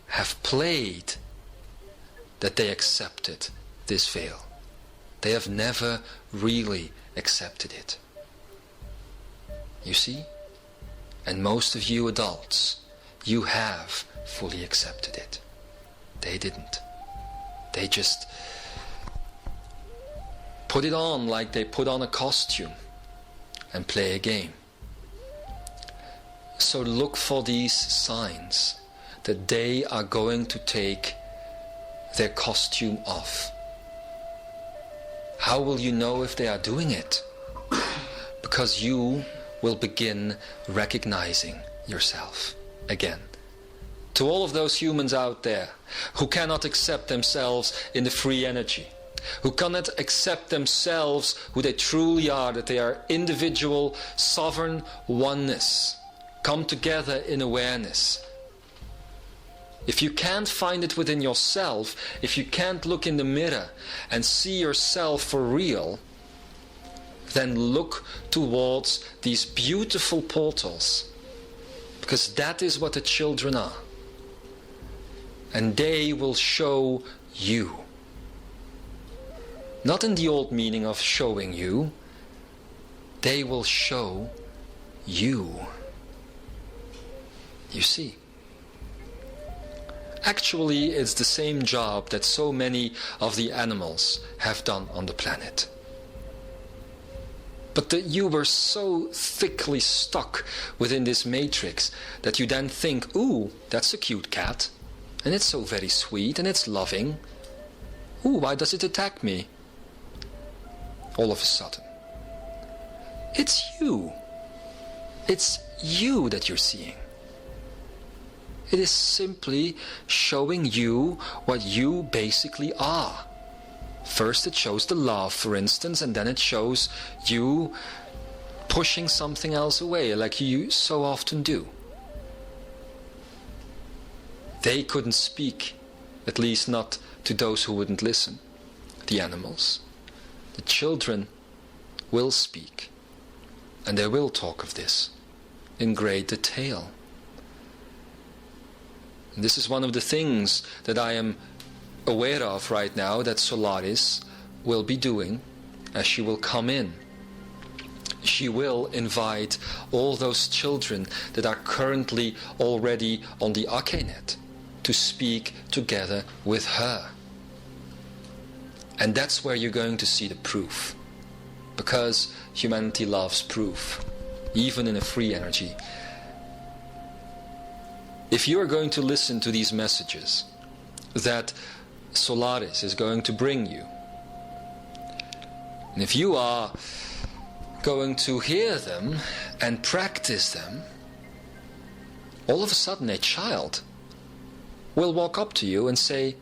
Speaker 1: have played that they accepted this veil. They have never really accepted it. You see? And most of you adults, you have fully accepted it. They didn't. They just put it on like they put on a costume and play a game. So look for these signs that they are going to take their costume off. How will you know if they are doing it? Because you will begin recognizing yourself again. To all of those humans out there who cannot accept themselves in the free energy, who cannot accept themselves who they truly are, that they are individual, sovereign oneness, come together in awareness. If you can't find it within yourself, if you can't look in the mirror and see yourself for real, then look towards these beautiful portals, because that is what the children are. And they will show you. Not in the old meaning of showing you. They will show you. You see. Actually, it's the same job that so many of the animals have done on the planet. But that you were so thickly stuck within this matrix that you then think, ooh, that's a cute cat. And it's so very sweet and it's loving. Ooh, why does it attack me? All of a sudden. It's you. It's you that you're seeing. It is simply showing you what you basically are. First it shows the love, for instance, and then it shows you pushing something else away, like you so often do. They couldn't speak, at least not to those who wouldn't listen, the animals. The children will speak, and they will talk of this in great detail. And this is one of the things that I am aware of right now that Solaris will be doing as she will come in. She will invite all those children that are currently already on the Akenet to speak together with her. And that's where you're going to see the proof. Because humanity loves proof, even in a free energy. If you are going to listen to these messages that Solaris is going to bring you, and if you are going to hear them and practice them, all of a sudden a child will walk up to you and say,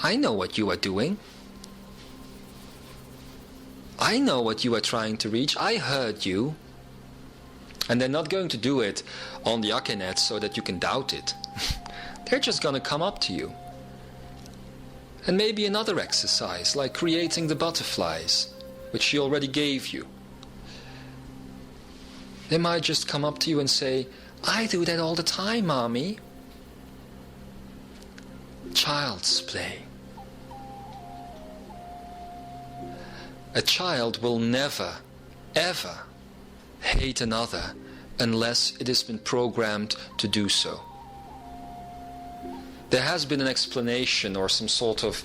Speaker 1: I know what you are doing. I know what you are trying to reach. I heard you. And they're not going to do it on the Akenet so that you can doubt it. They're just going to come up to you. And maybe another exercise, like creating the butterflies, which she already gave you. They might just come up to you and say, I do that all the time, Mommy. Child's play. A child will never, ever hate another unless it has been programmed to do so. There has been an explanation or some sort of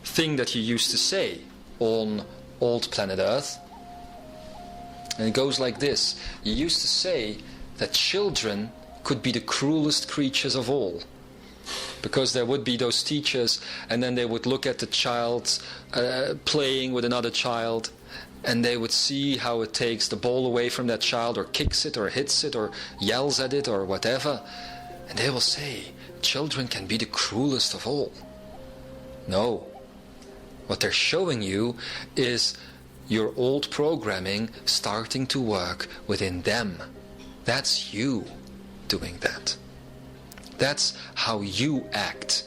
Speaker 1: thing that you used to say on old planet Earth. And it goes like this. You used to say that children could be the cruelest creatures of all. Because there would be those teachers, and then they would look at the child playing with another child, and they would see how it takes the ball away from that child, or kicks it, or hits it, or yells at it, or whatever. And they will say, children can be the cruelest of all. No. What they're showing you is your old programming starting to work within them. That's you doing that. That's how you act.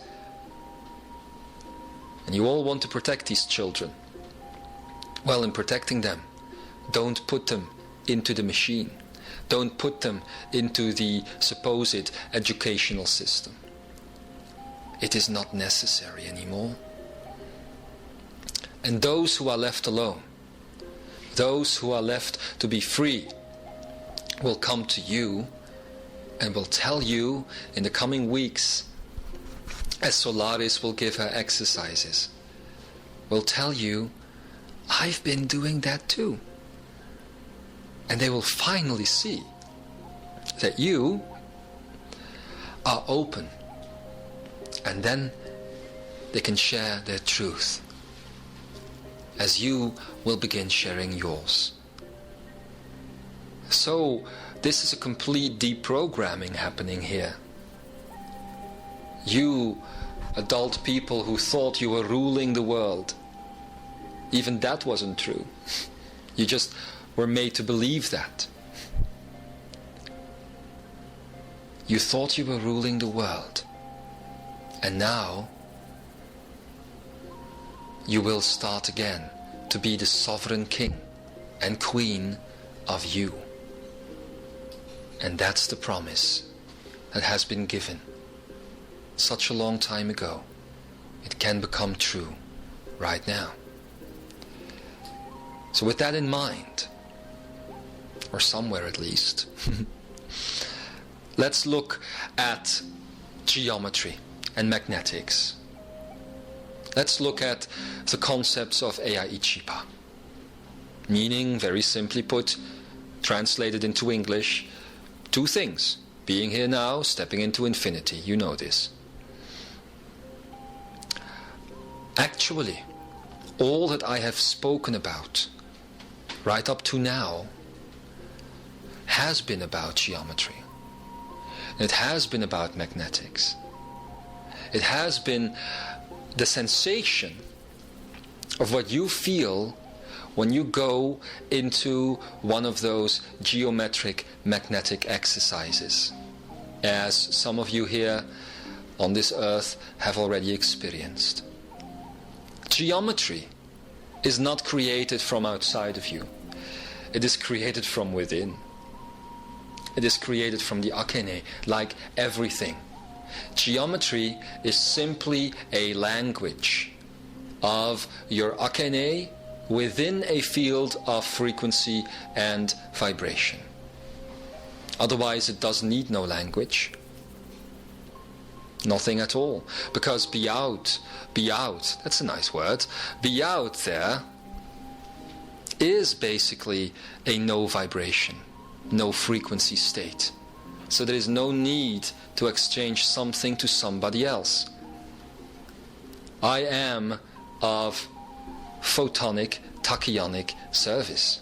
Speaker 1: And you all want to protect these children. Well, in protecting them, don't put them into the machine. Don't put them into the supposed educational system. It is not necessary anymore. And those who are left alone, those who are left to be free, will come to you and will tell you in the coming weeks, as Solaris will give her exercises, will tell you, I've been doing that too. And they will finally see that you are open, and then they can share their truth as you will begin sharing yours. So this is a complete deprogramming happening here. You adult people who thought you were ruling the world, even that wasn't true. You just were made to believe that. You thought you were ruling the world, and now you will start again to be the sovereign king and queen of you. And that's the promise that has been given such a long time ago. It can become true right now. So with that in mind, or somewhere at least, let's look at geometry and magnetics. Let's look at the concepts of Ea Ichipa. Meaning, very simply put, translated into English, two things. Being here now, stepping into infinity. You know this. Actually, all that I have spoken about right up to now has been about geometry. It has been about magnetics. It has been the sensation of what you feel when you go into one of those geometric magnetic exercises, as some of you here on this earth have already experienced. Geometry is not created from outside of you. It is created from within. It is created from the akene, like everything. Geometry is simply a language of your akene within a field of frequency and vibration. Otherwise it does need no language. Nothing at all. Because be out, that's a nice word, be out there is basically a no vibration, no frequency state. So there is no need to exchange something to somebody else. I am of photonic, tachyonic service.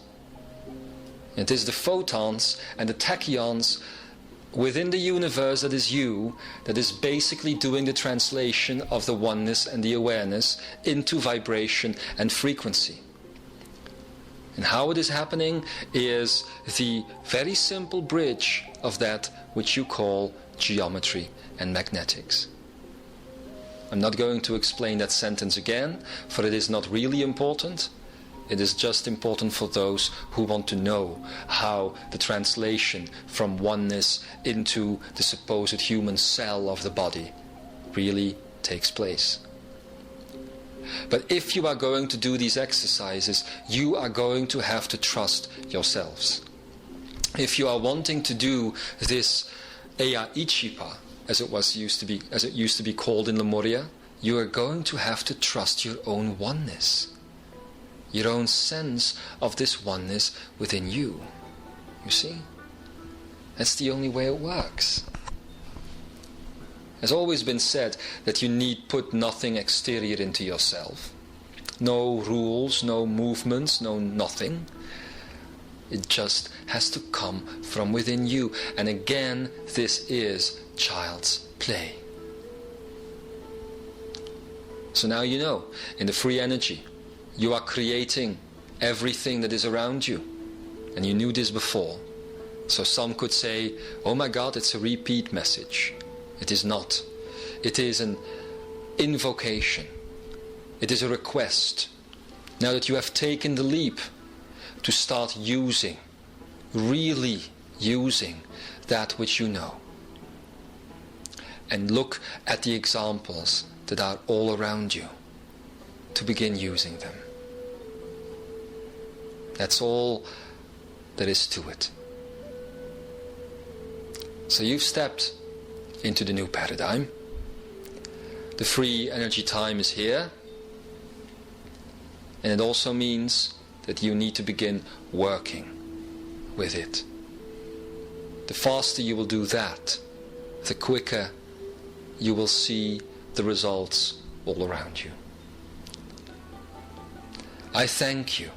Speaker 1: It is the photons and the tachyons within the universe that is you, that is basically doing the translation of the oneness and the awareness into vibration and frequency. And how it is happening is the very simple bridge of that which you call geometry and magnetics. I'm not going to explain that sentence again, for it is not really important. It is just important for those who want to know how the translation from oneness into the supposed human cell of the body really takes place. But if you are going to do these exercises, you are going to have to trust yourselves. If you are wanting to do this Ea Ichipa, as it used to be called in Lemuaya, you are going to have to trust your own oneness, your own sense of this oneness within you. You see? That's the only way it works. It's always been said that you need put nothing exterior into yourself. No rules, no movements, no nothing. It just has to come from within you. And again, this is child's play. So now you know, in the free energy, you are creating everything that is around you. And you knew this before. So some could say, oh my God, it's a repeat message. It is not. It is an invocation. It is a request. Now that you have taken the leap to start using, really using that which you know. And look at the examples that are all around you to begin using them. That's all there is to it. So you've stepped into the new paradigm. The free energy time is here. And it also means that you need to begin working with it. The faster you will do that, the quicker you will see the results all around you. I thank you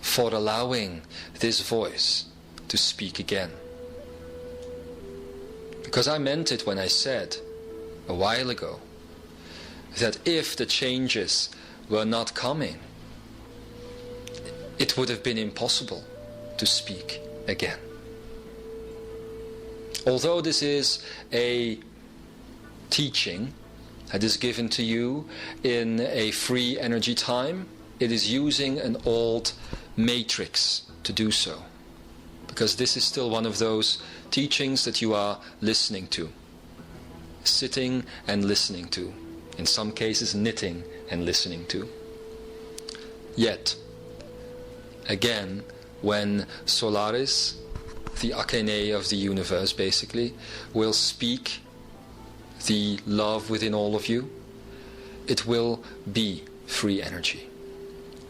Speaker 1: for allowing this voice to speak again. Because I meant it when I said a while ago that if the changes were not coming, it would have been impossible to speak again. Although this is a teaching that is given to you in a free energy time, it is using an old matrix to do so. Because this is still one of those teachings that you are listening to, sitting and listening to, in some cases knitting and listening to. Yet, again, when Solaris, the Akene of the universe basically, will speak the love within all of you, it will be free energy.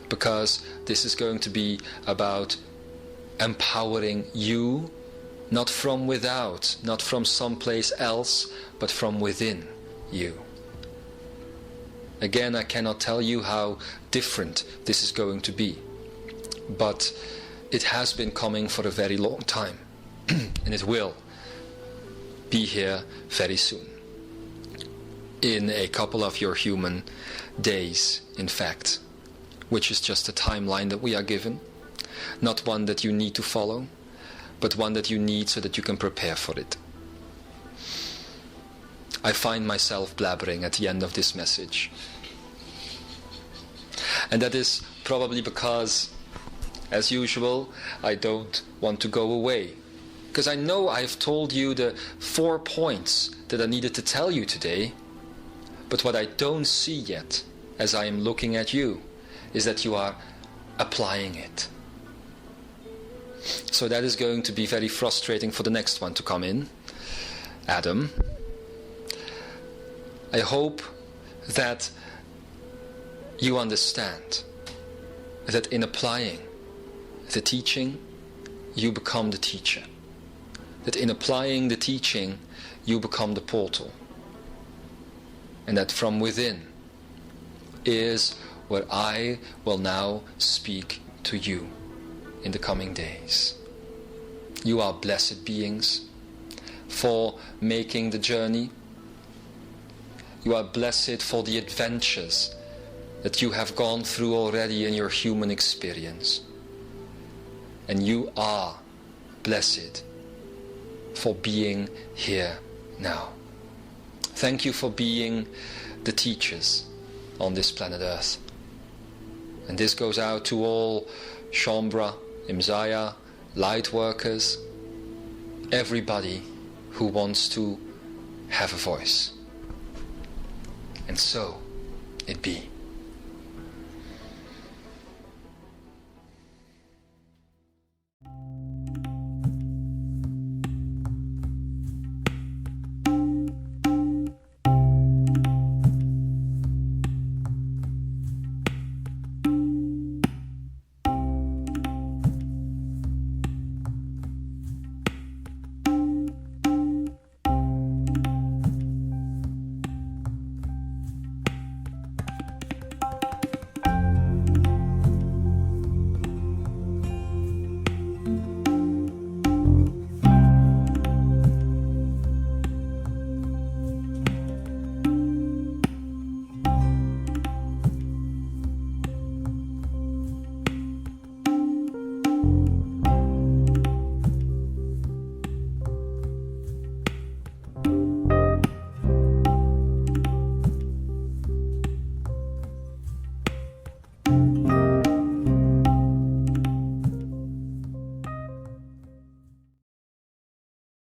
Speaker 1: Because this is going to be about empowering you, not from without, not from someplace else, but from within you. Again, I cannot tell you how different this is going to be, but it has been coming for a very long time, and it will be here very soon. In a couple of your human days, in fact, which is just a timeline that we are given. Not one that you need to follow, but one that you need so that you can prepare for it. I find myself blabbering at the end of this message. And that is probably because, as usual, I don't want to go away. Because I know I've told you the 4 points that I needed to tell you today, but what I don't see yet, as I am looking at you, is that you are applying it. So that is going to be very frustrating for the next one to come in. Adam, I hope that you understand that in applying the teaching, you become the teacher. That in applying the teaching, you become the portal. And that from within is where I will now speak to you in the coming days. You are blessed beings for making the journey. You are blessed for the adventures that you have gone through already in your human experience. And you are blessed for being here now. Thank you for being the teachers on this planet Earth. And this goes out to all Shambra, Imzaia, light workers, everybody who wants to have a voice. And so it be.